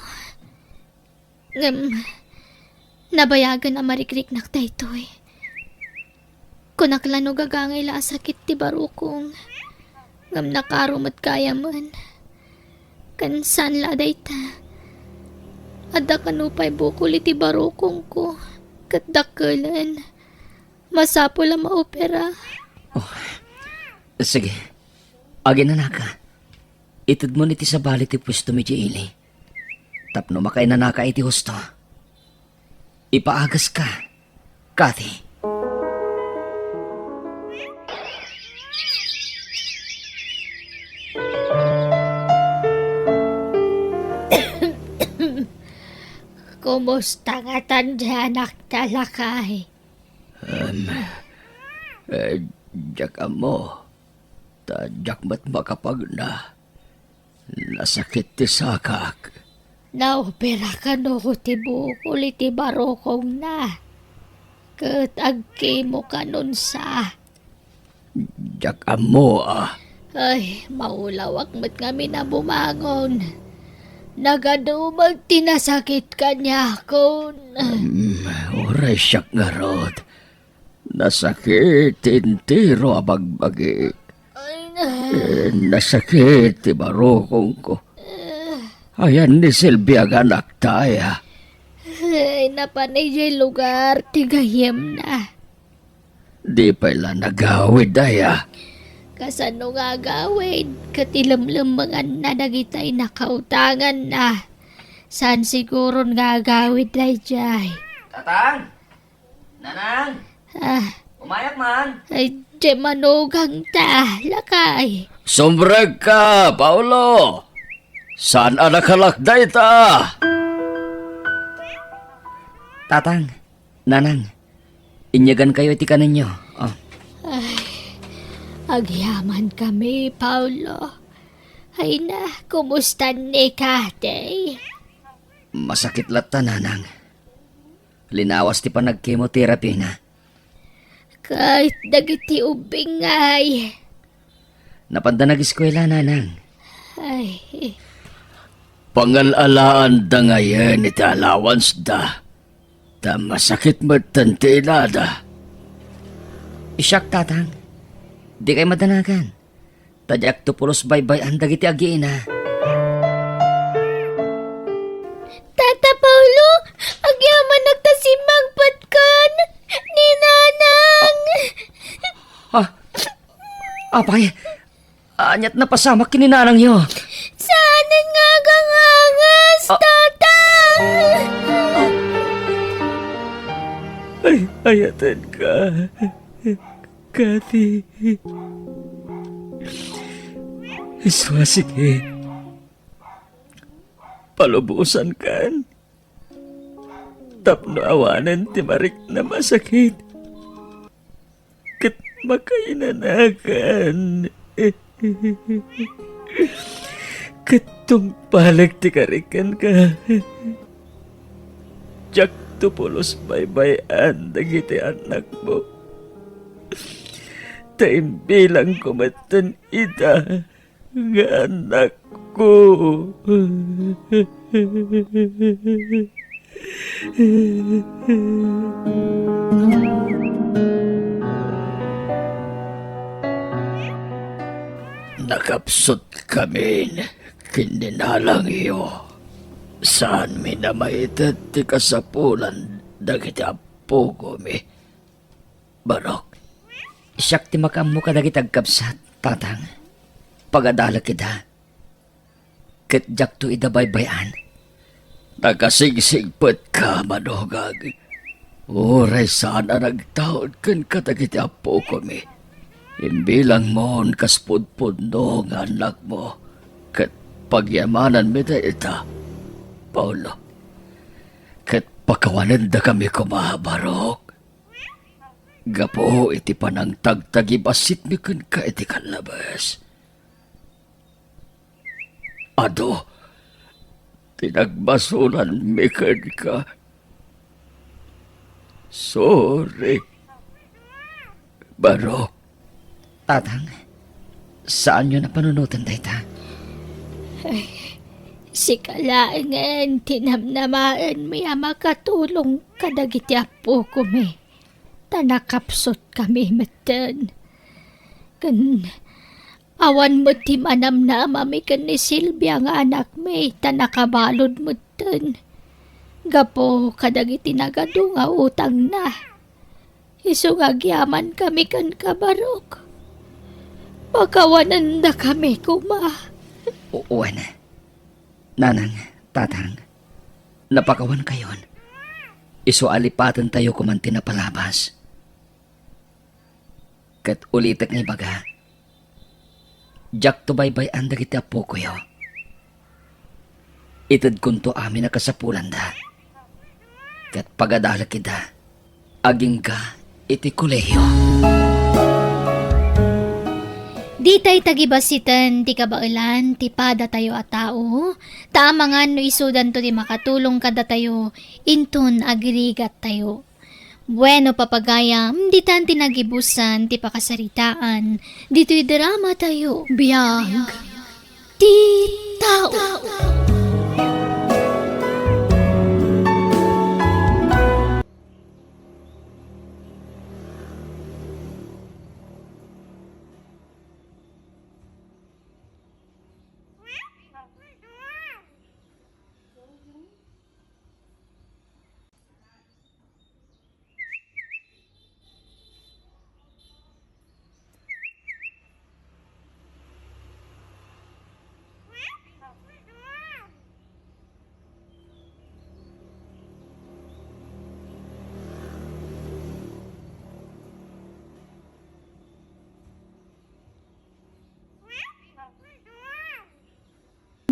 Nabayagan na marikrik nak daytoy. Kung naklano gagangay la sakit ti barukong. Ngam nakarumat kaya man. Kansan la dayta. Adda kanupay bukol iti barukong ko. Katdakalan. Masapo la maopera. Sige. Agin na naka. Itid mo niti sa balik ti pwesto mi ili. Tapno makay na naka iti husto. Ipaagas ka, Kati. Kumusta nga tandyanak talakay? Jak mo. Tadyak mat makapag na. Nasakit ti sakak. Naopera ka no ti bukol iti barokong na. Kat agki mo ka nun sa. Jak mo ah. Ay, maulawak mat kami na bumangon. Nagadumag tinasakit ka niya kon. Oray siyak nga rod. Nasakit intiro abagbagi. Nasakit ti barokong ko. Ayan ni Silvia ganak taya. Ay, napanay dyan lugar, tigayem na. Di pala nagawid daya. Kasano nga gawin, katilamlamangan na nagitay nakautangan na. San siguro nga gawin na dyan? Tatang! Nanang! Umayak man! Ay, di manugang ta, lakay. Sombreg ka, Paulo! Saan anakalakday ta? Tatang, Nanang, inyagan kayo iti kaninyo. Agyaman kami, Paulo. Ay na, kumusta ni Kate? Masakit lata, Nanang. Linawas ti pa nag-chemotherapy na. Kahit dagiti ubingay. Napanda nag-eskwela, Nanang. Ay, Pangalalaan da ngayon iti allowance da. Da masakit matantinada. Isyak, Tatang. Di kayo madanagan. Tadyak to pulos baybay ang dagiti agiina. Tata Paulo, agyaman nagtasimang patkan ni Nanang. Apay, anyat na pasamak kininanang nyo. Sana nga gangangas, Tatang. Ay, ayatan ka. Kati. Iswasige. Palubusan kan. Tapno awanan ti marik na masakit. Kat makainanakan. Katong palag ti karikan ka. Jak tupulos baybayan dagiti anak mo. Taimbilang kumatan ita nga anak ko. Nakapsot kami, kininalang iyo. Saan mi na maitat ti kasapulan dagiti apo ko mi. Barok, Siyak ti makamu ka dagiti agkapsat, tatang. Pagadala kita. Ket jak to ida baybayan. nakasigsigpet ka manugag. Oray sana nagtaod kan katagiti apo ko mi. Imbilang mon kaspudpudno nga anak mo. Kat pagyamanan mi da ita, Paulo. Kat pakawanan da kami kumabarok. Gapo iti panang tagtagibasit mi kun ka iti kanlabas. Ado, pinagbasulan mi kun ka. Sorry. Barok. Tatang, saan nyo na panunutan dayta? Si kalaangan, tinamnamaan mi makatulong kadagiti apo ko mi. Tanakapsot kami matan. Kan awan mo ti manamnama mi kan ni Silvia nga anak mi, tanakabalod mo tan. Gapo kadagiti nagado nga utang na. Isungagyaman kami kan kabarok. Pagkawanan na kami kuma. Uwan. Nanang, tatang, napakawan kayon. Isualipatan tayo kumanti na palabas. Kat ulitak nga ibaga. Jak to baybay anda kita po kuyo. Itad kunto amin na kasapulan da. Kat pagadala kita. Aging ka iti kolehiyo. Di tay tagibasitan, ti kabailan, ti pada tayo a tao. Taamangan no isudan to di makatulong kada tayo, intun agrigat tayo. Bueno papagayam, di tan tinagibusan, ti pakasaritaan, dito'y drama tayo, biyag, ti tao.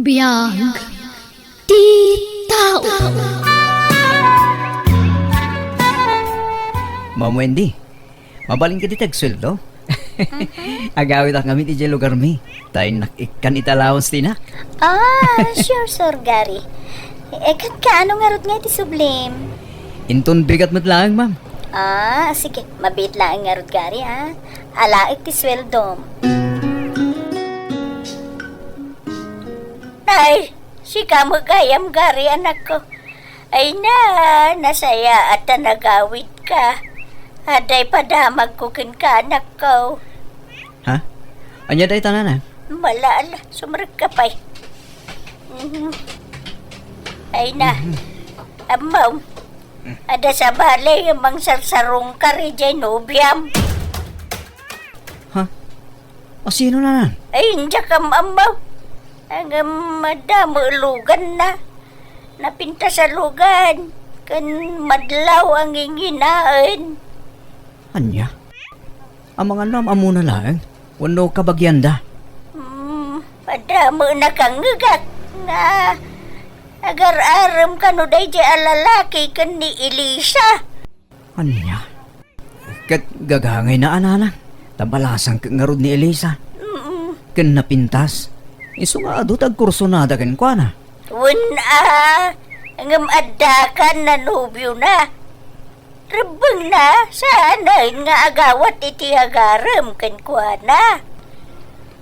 Biyag, ti tao. Ma'am Wendy, mabaling ka di tagsweldo? Agawit ang kami di lugar mi. Tayo nakikan italawans tinak. Sure, Sir Gary. Kat ka, anong ngarot nga iti sublim? Inton bigat mo't lang, ma'am. Sige, mabit lang ang ngarot Gary, Alaik ti sweldom. Ay, si kamo gayam Gary, anak ko. Ay nasaya at nagawit ka. Aday padamag kukin ka, anak ko. Ha? Anya day tananan? Malala, sumarag ka pa'y. Ay amaw. Ada sa balay, amang sarsarong ka rin dyan, nobyam. Ha? O sino na? Ay, hindi ka amaw. Ang madamo lugan na. Napinta sa lugan. Kan madlaw ang inginaan. Anya? Ang mga nam amo na lang. Wano kabagyanda. Padamo na kang ngagak na agar-aram ka no day di alalaki kan ni Elisa. Anya? Kat gagangay na anana. Tabalasang kangarod ni Elisa. Kan napintas. Iso nga adutag kursunada ken kwa na. Ang adakan na nobyo na. Rabang na, sana nga agawat iti agaram kan kwa na.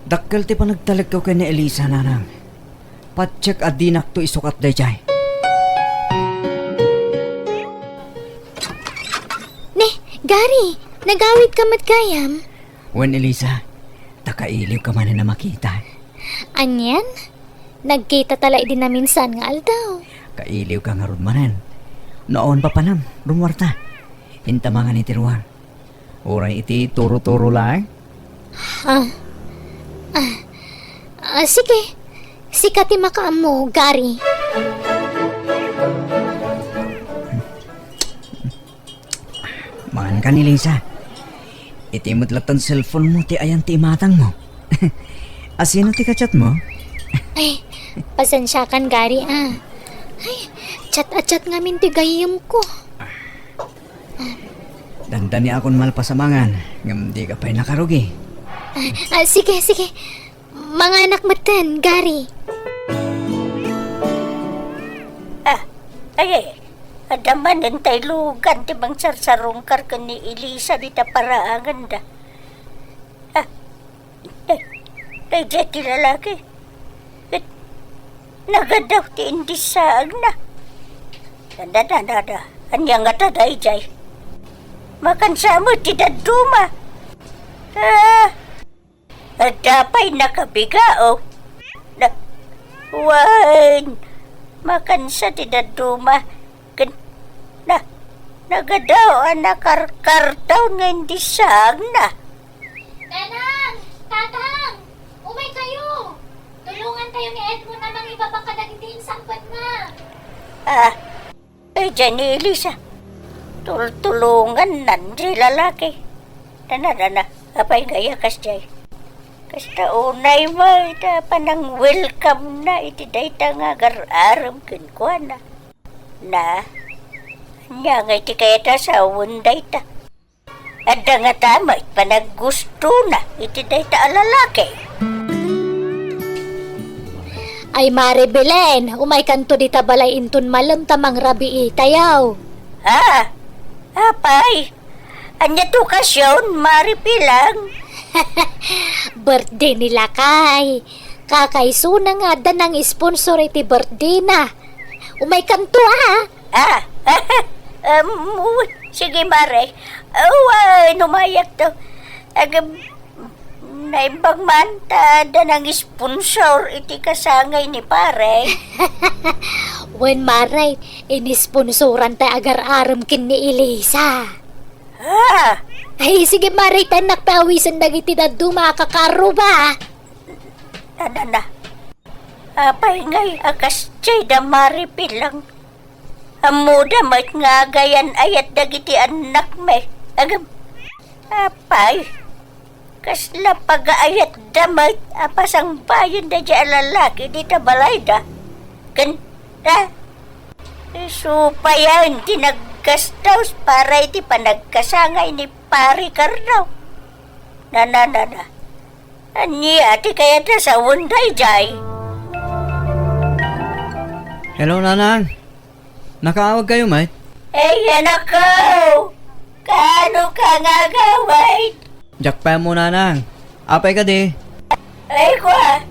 Dakkel ti panagtalag ko kay ni Elisa nanang. Patsyak adinak to isukat dayjay. Ne, Gary, nagawid ka matkayam. Wen Elisa, takailiw ka man na makita. Anyan? Nagkita tala din na minsan nga aldaw. Kailiw ka nga ron manen. Noon pa panam, rumwarta. Intamangan ni Tiruan. Uray iti turo-turo lang. Sige. Sikati makaam mo, Gary. Mangan ka ni Lisa. Iti mutlatan cellphone mo ti ayan ti matang mo. Asino ti kachat mo? Ay, pasensya kan, Gary, ah. Ay, chat-a-chat nga min ti gayam ko. Dandani akon malpasamangan. Ngam di ka pa'y nakarugi. Sige. Mga anak matan, Gary. Ay, adaman ng taylugan ti bang sarsarungkar ka ni Elisa di ta paraangan da. Ay, ti lalaki. Nagadaw ti indisaag na. Dada. Anya nga taday jay. Makansamo ti daduma. Adapay nakabigao. Wan. Makansa ti daduma. Nagadaw ang nakarkartaw nga indisaag na. Tanang! Tatang! Umay kayo! Tulungan tayo ni Edmond namang ibabang ka naging sangkot na. Ay dyan ni Elisa. Tulungan nan di lalaki. Dana. Apay gaya kas jay. Kasta unay mo, ita panang welcome na iti dayta nga gar-aram kinkwa na. Nya nga iti kaya ta sa unday ta. Ada nga tama, panaggusto na iti dayta alalaki. Ay Mare Belen, umay kanto di tabalay inton malam tamang rabi tayaw. Apay, anya to kasyon, maripilang. Birthday nila kay. Kakaiso na nga danang sponsor iti birthday na. Umay kanto Sige Mare. Numayak to. Naimbang man danang sponsor iti kasangay ni pare. When Mare, inisponsoran ta agar-aram kin ni Elisa. Ay, sige Mare, tanak pawisan dagiti daduma kakaro ba? Na. Apay ngay akas chay da maripilang. Amuda mat nga gayan ayat dagiti anak me. Apay. Kasla pag-aayat damay apasang bayan da dya lalaki di tabalay da. Supayan di naggastaws para iti panagkasangay ni pari karnaw. Na. Anya ati kaya da sa unday jay. Hello, nanang. Nakaawag kayo, mate? Anak ko! Kano ka nga gaway? Jack pa mo, nanang. Apay ka di. Ay kwa!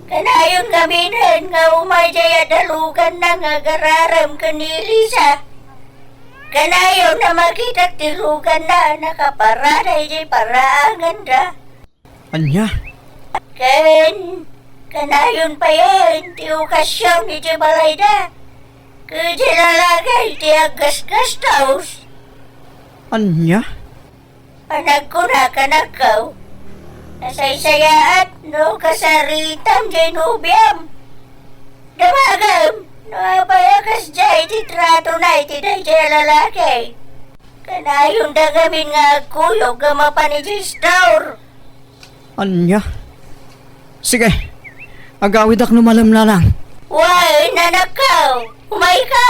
Kanayon kami rin nga umayjay at dalugan na nga gararam ka ni Elisa. Kanayon na makita tilugan na nakaparada iti paraangan da. Anya? Kanayon pa yan, ti okasyon iti balay da. Kaya lalagay ti agas-gastaws. Anya? Anak ko na kanakaw. Nasaysayaat no kasaritam jay nubyam. Damagam no apayakas jay ti trato na iti day jay lalaki. Kanayong dagamin nga kuyog gamapan iti store. Anya? Sige. Agawid ak numalam na lang. Why, nanakaw? Umay ka!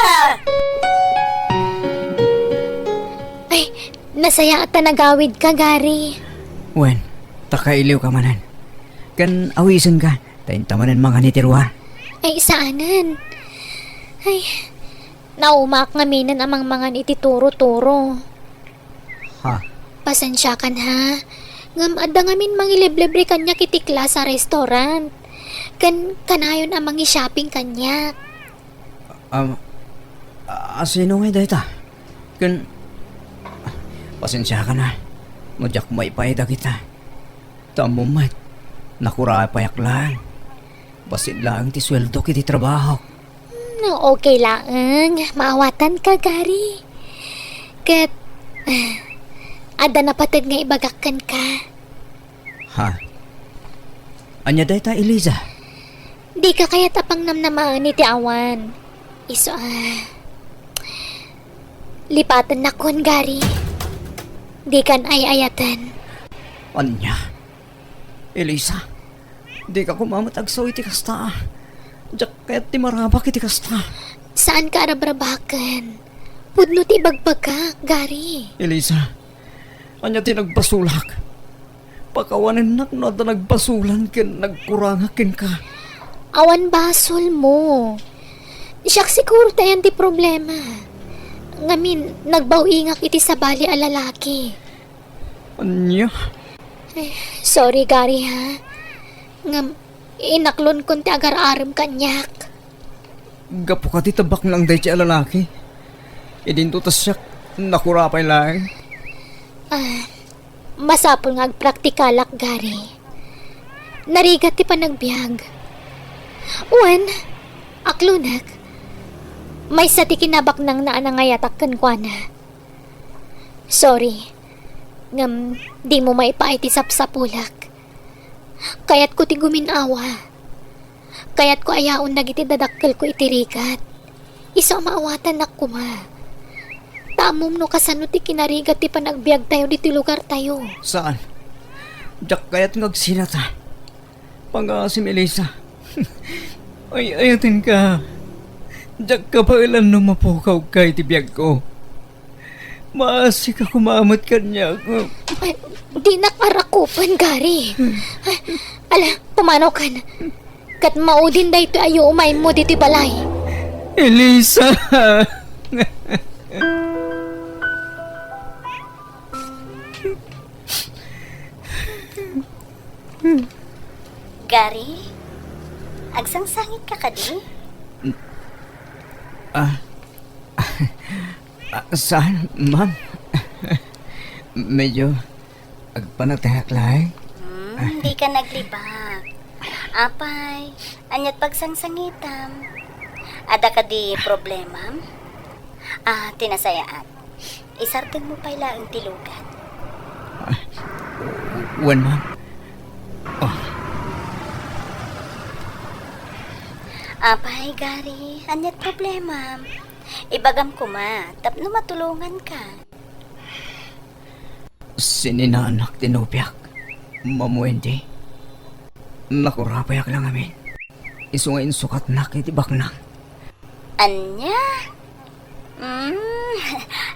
Ay, nasaya at nagawid ka, Gary. Wen, takailiw ka manan. Kan awisan ka. Taintamanan mga nitirwa. Ay, saanan? Ay, naumak ngaminan amang mga itituro-turo. Ha? Pasensya kan ha. Ngam adda ngamin mangiliblibre kanya kitikla sa restaurant. Kanayon amang i-shopping kanya. Sino nga dahita? Pasensya ka na. Madyak may paida kita. Tamo mat. Nakura payak lang. Basit lang ti sweldo kiti trabaho. No, okay lang. Maawatan ka, Gary. Kat, ada napatid nga ibagakan ka. Ha? Anya dahita, Eliza? Di ka kaya tapang namnamaan ni ti awan. Iso, lipatan na kon, Gary. Di kan ay-ayatan. Anya? Eliza? Di ka kumamatag sa iti kasta. Diyak kaya't ti marabak iti kasta. Saan ka arabrabakan? Pudno ti bagbagak, Gary. Eliza, anya ti nagbasulak. Pakawanan nak no da nagbasulan ken nagkurangakin ka. Awan basol mo. Siyak siguro tayan ti problema. Ngamin, nagbawingak iti sa bali a lalaki. Anya? Sorry, Gary, ha? Ngam, inaklon kon ti agar-aram kanyak. Gapo ka ti tabak lang day ti lalaki. Idinto tas siyak nakurapay lang. Masapol nga agpraktikalak, Gary. Narigat ti panagbiag. Uwan, aklunak. May sa ti kinabak nang naanangayatak kan kwa na. Sorry. Ngam, di mo maipaiti sapsapulak. Kaya't ko ti guminawa. Kaya't ko ayaon nagiti dadakkel ko itirigat. Iso maawatan na kuma. Tamom no kasano ti kinarigat ti panagbiag tayo di ti lugar tayo. Saan? Diyak kaya't ngagsinata. Pangasim, Elisa. Ay, ayatin ka. Diyak ka pa ilan numapukaw kay ti biyag ko. Maasi ka kumamat kanya ko. Ay, di nakarakupan, Gary. Ala, pumanaw ka na. Kat maudin da ito ayo umay mo dito balay. Elisa! Gary? Agsangsangit ka kadi? Saan, ma'am? Medyo agpanatahak lang. Hindi ka naglibak. Apay, anyat pagsangsangitam. Ada ka di problema? Tinasayaat. Isartin mo pala ang tilugan. Wan, ma'am. Apay, Gary, anyat problema. Ibagam ko ma, tapno matulungan ka. Sininaanak tinupyak. Mamuende. Nakurapayak lang amin. Isungayin sukat na kitibak na. Anya?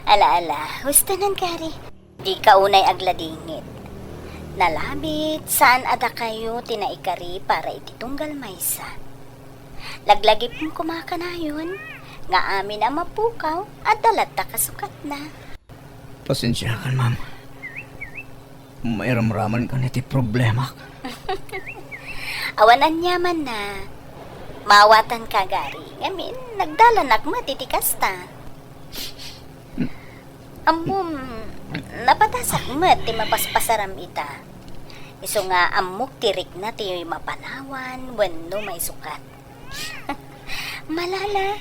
Ala-ala, hustanan, Gary. Di ka unay agladingit. Nalabit, saan ada kayo tinaikari para ititunggal maysa. Laglagip mong kumakanayon, nga amin ang mapukaw at dalata kasukat na. Pasensya ka, ma'am. May ramraman ka niti problema. Awanan yaman na. Mawatan ka, Gary. Ngamin, nagdalanak mo, titikas ta. Amom, napatasak mo, ti mapaspasaram ita. Iso nga amok tirik na ti mapanawan, wano may sukat. Malala,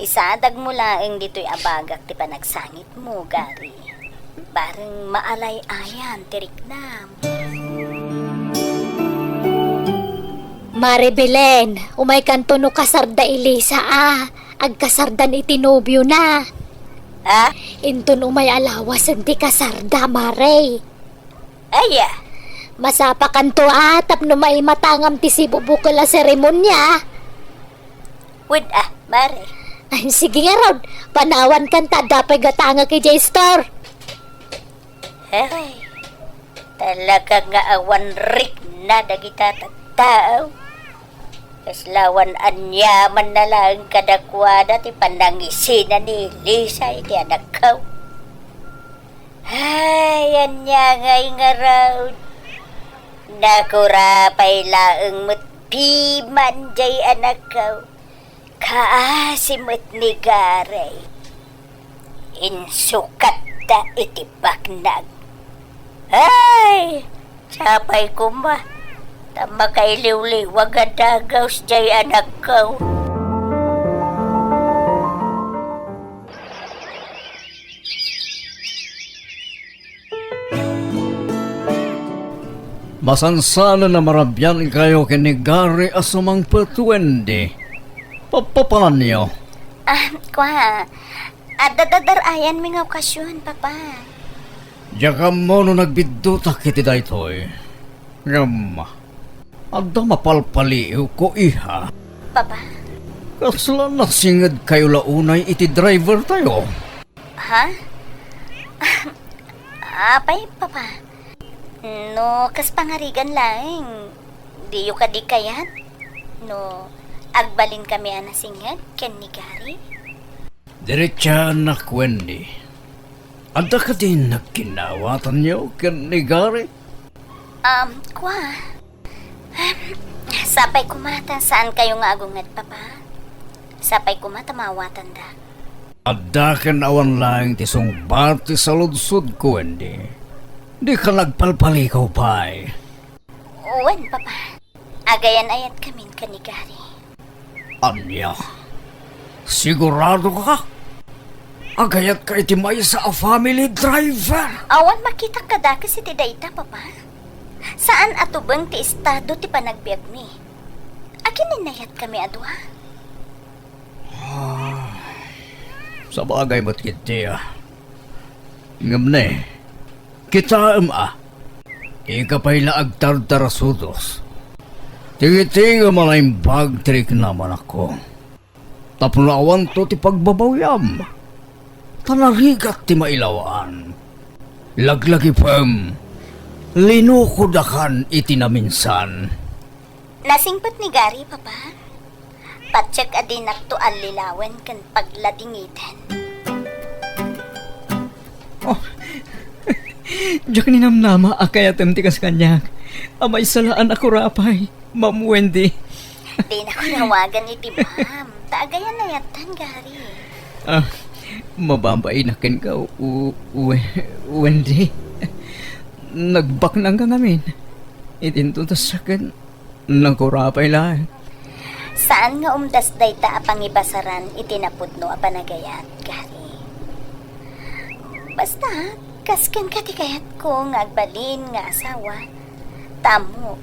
isadag mo laeng dito'y abagak ti panagsangit mo, Gary. Bareng maalay ayan, tirik na. Mare Belen, umay kanto no kasarda Elisa agkasardan itinobyo na. Inton umay alawas ti kasarda, Mare. Aya, Masapa kanto tapno may matangam ti sibubukol a seremonya. wid Mare. Ay, sige nga Rod, panawan kan ta dapay gatanga kay J-Star. Hey, talaga nga awan rik na dagita tao. Kaslawan anyaman na lang kadakwada ti panangisina ni Lisa iti anak ko. Ay, anyangay nga raw. Nakurapay laeng matpiman jay anak ko. Kaasimot ni Garay. Insukat ta iti baknag. Ay, sapay ko ma. Tama kay liwliwag ang dagaws jay anak ko. Masansala na marabyan kayo kinigari asumang patuwende. Papapalan niyo. Kwa, dadarayan mi nga okasyon, papa. Diyaga mo no nagbidutak iti daytoy. Ngam, agda mapalpaliw ko iha. Papa? Kasla nasingad kayo launay iti driver tayo. Ha? Apay, papa. No, kas pangarigan lang. Di yu kadi kayat. No, agbalin kami anasingad, ken ni Gary. Diretsa na Wendy. Ada ka din nagkinawatan niyo ken ni Gary? Kwa. Sapay kumata saan kayo nga agungad, papa? Sapay kumata mawatan da. Ada ka nawan lang ti sungbati sa ludsud ko, Wendy. Di ka nagpalpalikaw pa eh. Uwan, papa. Agayan ayat kami ka ni Gary. Anya, sigurado ka? Agayat ka iti may sa family driver. Awan makita ka da kasi ti dayta, papa. Saan atubang ti estado ti panagbiag mi? Akin ninayat kami adwa. Sa bagay mo't kiti Ngam kita ika pa'y laagtar-tarasudos. Tingi-tinga malayong bag trik naman ako. Tapunawan to ti pagbabawyam. Tanarigat ti mailawaan. Laglagi pam. Linukudakan iti na minsan. Nasingpot ni Gary, papa. Patsyag adinak to alilawan kan pagladingitan. Diyak ni namnama akayatem ti kas kanyak. Amay salaan ako rapay, Ma'am Wendy. Di na ko nawagan iti ma'am. Taagayan na yatan, Gary. Mababay na ken ka, Wendy. Nagbak nang ka ngamin. Itinto ta sa akin, nagkurapay lang. Saan nga umdas dayta apang ibasaran itinapudno a panagayat, Gary? Basta, kasken ka ti kayat ko nga agbalin nga asawa. Tamo,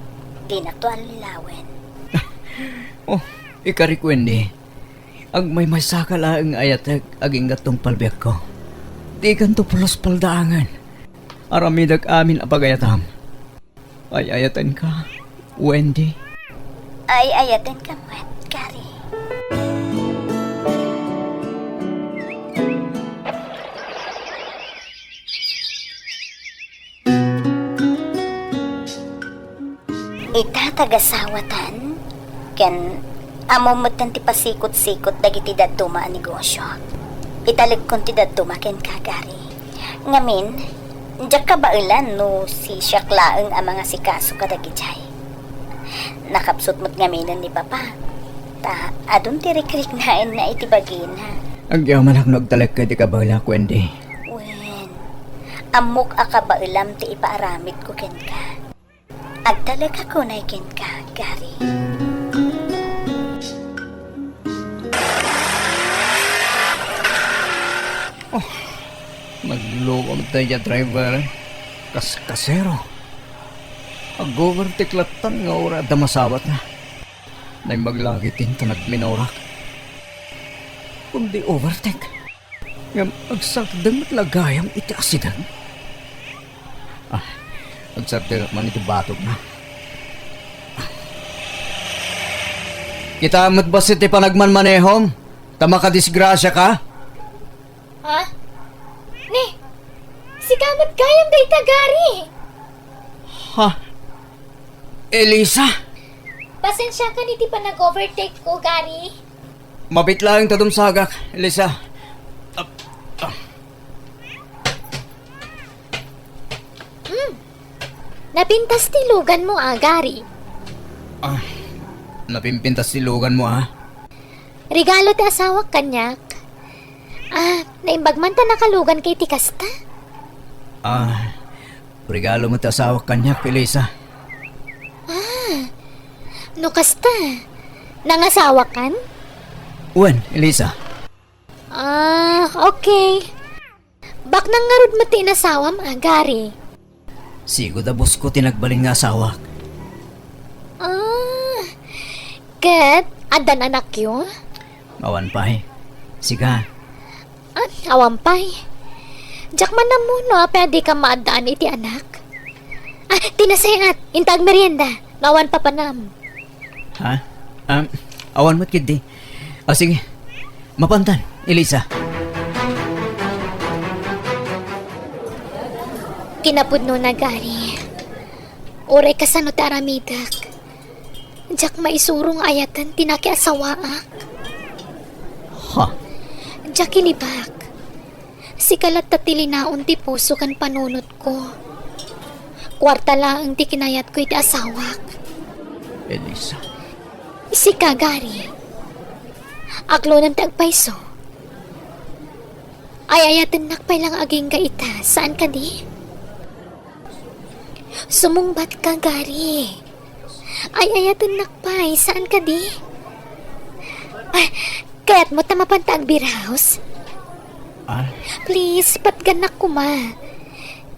di na to alilawen. Ikarik Wendy. Ang may masaka lang ayatag aging gatong palbiyak ko. Di ganto pulos paldaangan. Aramidag amin apagayatam. Ay ayatan ka, Wendy. Ay ayaten ka mo, Gary. Itatagasawatan ken amumot ti pasikot-sikot dagiti daduma a negosyo. Italigkon ti daduma ken kagari. Ngamin, diyak kabailan no si syaklaeng ang mga sikaso kadagijay. Nakapsot mo't ngaminan ni papa. Ta adun ti rikrik nain na itibagin ha. Ang yaman ang nagtalag ka di kabala, Wendy. Wen, amok akabailam ti ipaaramid ko ken ka. Agtalag ako na ken ka, Gary. Naglukong tayo driver. Kasero. Ag-overtake latan nga ora damasawat na. Nay maglagitin ta nagminorak. Kundi overtake. Ngam agsakdang matlagayam iti asidan. Agsakdang man iti batok na. Kita amat ba iti panagmanmanehom? Tama ka disgrasya ka? Ha? Ni, si kamat kayam dayta, Gary. Ha? Elisa? Pasensya ka ni di pa nag-overtake ko, Gary. Mabit lang tadong sagak, Elisa. Napintas tilugan mo, Gary. Napimpintas silugan mo, ha? Regalo ti asawa kanyak. Naimbagman ta nakalugan kay tikasta. Regalo mo ta asawa kanyak, Elisa. No kasta. Nangasawa kan? Wen, Elisa. Okay. Bak nang ngarud mo ti inasawam, Gary. Sigo da boss ko tinagbalin nga asawa. Ket, adan anak yo? Mawan pa eh. Siga. Awampay. Jak man na mo, no, pwede ka maadaan iti anak. Tinasayangat, intag merienda. Nawan pa panam. Ha? Awan mo't kid di. Sige. Mapantan, Elisa. Kinapudno na, Gary. Uray ka sa ti aramidak. Jak maisurong ayatan tinaki asawaak. Ha? Jak ilibak. Sikalat tatilinaon ti puso kan panunot ko. Kwarta lang ti kinayat ko iti asawak. Elisa. Isika, Gary. Aklo ng tagpaiso. Ay ayatan nakpay lang aging ka ita. Saan ka di? Sumungbat ka, Gary. Ay ayatan nakpay. Saan ka di? Kaya't mo tamapantag beer house? Please, patganak ko ma.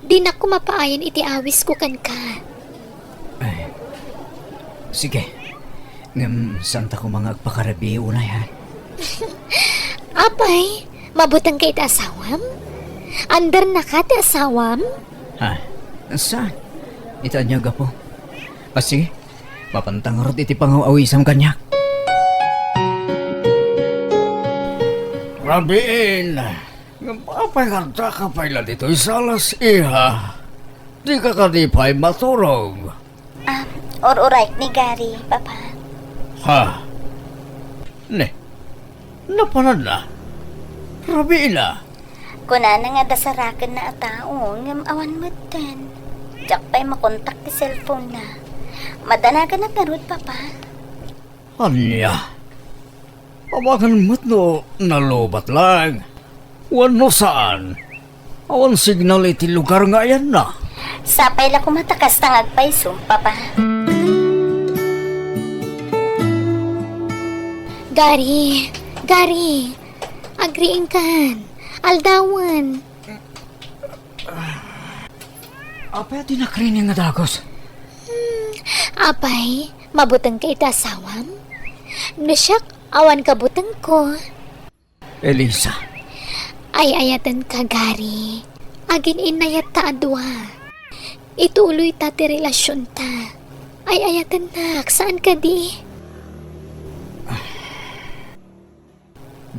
Di na ko mapaayan iti awis ko kan ka. Sige. Ngam, santa ko mga agpakarabi unay, ha? Apay, mabutang kay iti asawam? Andar na ka ti asawam? Ha? Saan? Itanya ga po. Sige. Mapantang rot iti pangawawisam kanyak. Rabiin, ngapapaganda ka pala dito isalas iha. Di ka kadipay maturog. Or-right ni Gary, Papa. Ha? Ne? Napanad na? Rabiin na. Kuna na nga dasarakan na atao, ngam awan mo din. Jak pa'y makontak ti cellphone na. Madanagan na karod, Papa. Anya? Awakan mo't no nalobat lang. Wano saan? Awan signal iti lugar nga yan na. Sapay la kumatakas tangag paiso, Papa. Gary, agriin kan. Aldawan. Apa di nakrining nga dagos? Apay, mabutang kay iti asawam? Nasyak, awan kabutang ko. Elisa. Ay ayatan ka, Gary. Agin inayat ta adwa. Ituloy ta ti relasyon ta. Ay ayatan nak, saan ka di?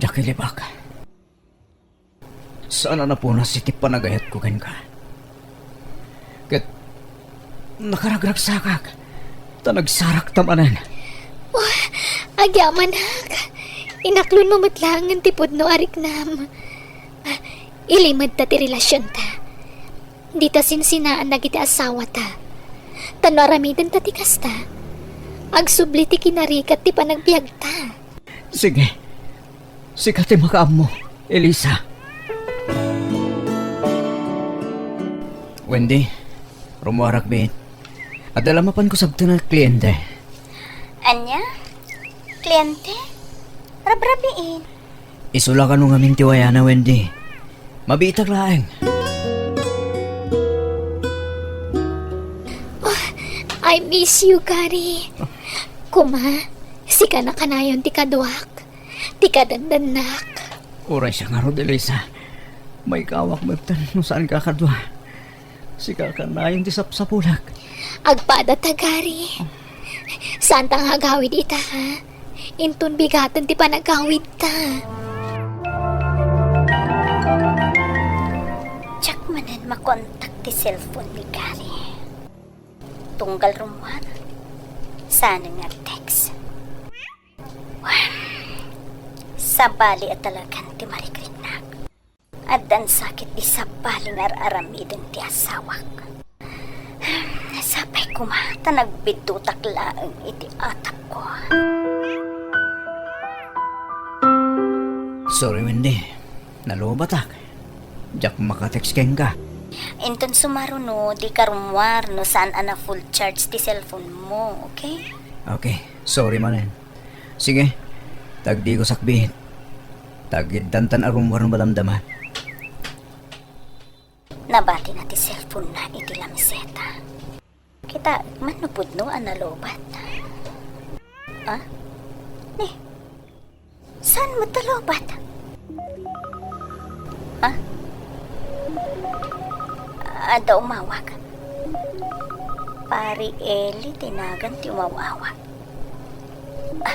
Jakilibak. Sana na po na si panagayat ko kan ka. Kat nakaragrag sakak. Tanagsarak tamanan. Agyaman hak. Inaklon mo matlangan tipod no arik nam. Ilimad ta ti relasyon ta. Di ta sinsinaan na kita asawa ta. Tanaramidan ta ti kasta. Agsubli ti kinarikat ti panagbiag ta. Sige. Sikat makaam mo, Elisa. Wendy, rumuarak bin. At alamapan ko sabto na kliyente. Anya? Kliyente? Rabrabiin. Isula ka nung aming tiwaya na, Wendy. Mabitag laeng. I miss you, Gary. Kuma, sika na kanayon ti kaduak. Ti kadandanak. Uray siya nga, Rodelisa. May kawak magtan no saan ka kadwa. Sika ka na yung tisap-sapulak. Agpada ta, Gary. Saan tang hagawid ita, ha? Intun bigatan ti panagawid ta. Tsak manan makontak ti cellphone ni Gary. Tunggal rumuan. sana nga text. Sabali at talagang ti marikrinak. At dan sakit di sabali nga aramidin ti asawak. Nasapay ko mata nagbidutak laang iti atak ko. Sorry, Wendy. Nalubatak. Jack makatext keng ka. Inton sumaro no, di karumwar no saan ana full charge ti cellphone mo, okay? Okay, sorry manen. Sige, tagdi ko sakbihit. Tagiddantan arumwar ng balamdama. Nabati na ti cellphone na iti lamiseta. Kita, manupod no analobat. Ah? Ni, saan mo talobat? Ah? Ada umawag. Pari Eli, tinagan ti umawawag. Ah,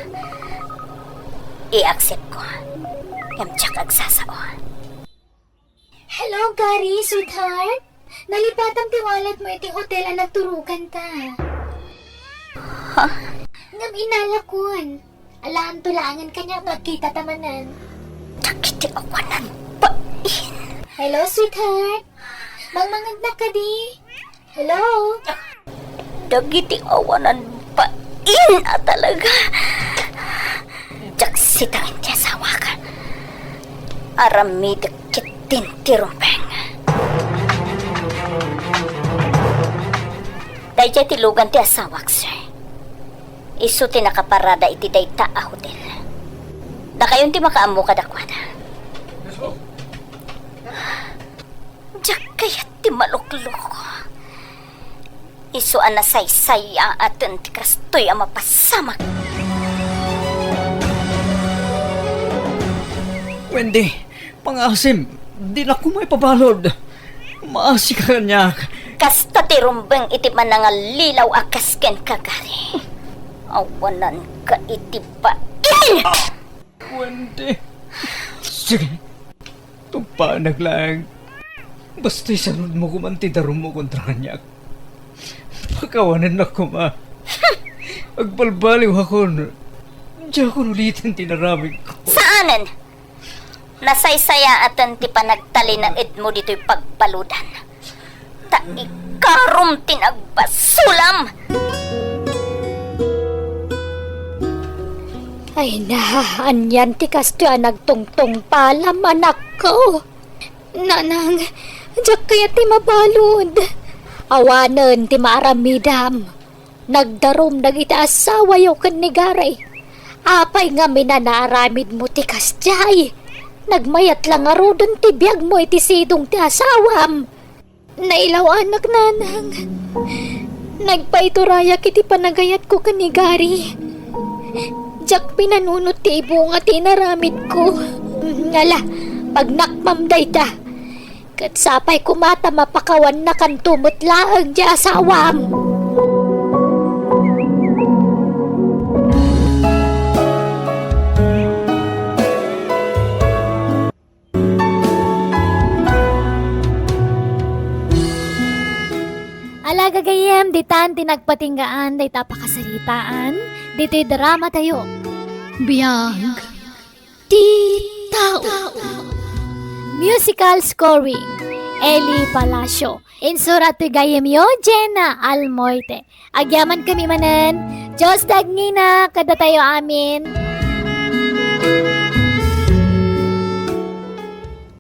i-accept ko. Yamtsak agsasao. Hello, Gary, sweetheart. Nalipatang tiwalat mo iti hotel ang nagturukan ta. Ha? Ngam inalakon. Alam tulangan kanya magkita tamanan. Takiti awanan pa in. Hello, sweetheart. Mangmangad na ka di. Hello? Dagiti awanan pa in talaga. Jaksitangin ti asawa ka. Aramid kitin ti rumpeng. Dayjay tilugan ti asawak, sir. Isu ti nakaparada iti dayta a hotel. Da kayon ti makaamu kadakwada. Diyak kayat ti malukluk. Isu ang nasaysaya atin ti kastoy ang mapasamak. Wendy, pangasim. Di na ko may pabalod. Maasi ka niya. Kasta ti rumbeng iti manangalilaw akasken kagari. Awanan ka iti pa. Wendy. Sige. Tupanag lang. Basta'y sanod mo kumantidarum mo kontra kanya. Pagkawanan na ko ma. Agbalbaliw ako. Diyan ko ulitin tinaramig ko. Saanan? Nasaysaya atan ti panagtali na ed mo dito'y pagpaludan. Ta ikarum tinagbasulam. Ay na, anyan ti kastya nagtungtong palam anak ko. Nanang, diyak kaya ti mabalod. Awanan ti maaramidam. Nagdarom nagita asawa yaw kan ni Garay. Apay nga minanaaramid mo ti kastyay. Nagmayat lang nga rodon ti biyag mo iti sidong ti asawam. Nailaw anak nanang. Nagpaituraya kiti panagayat ko kan ni Gary. Diyak pinanunot ti ibo nga tinaramid ko. Ngala, pag nakmamday ta. Kat sapay kumata mapakawan na kan tumutlaang di asawam. Alaga gayem, ditan tinagpatinggaan, day tapakasalitaan, dito'y drama tayo. Biyag. Di tao. Musical scoring. Eli Palacio. Insurat to gayem yo, Jenna Almoite. Agyaman kami manan. Diyos dagnina, kada tayo amin.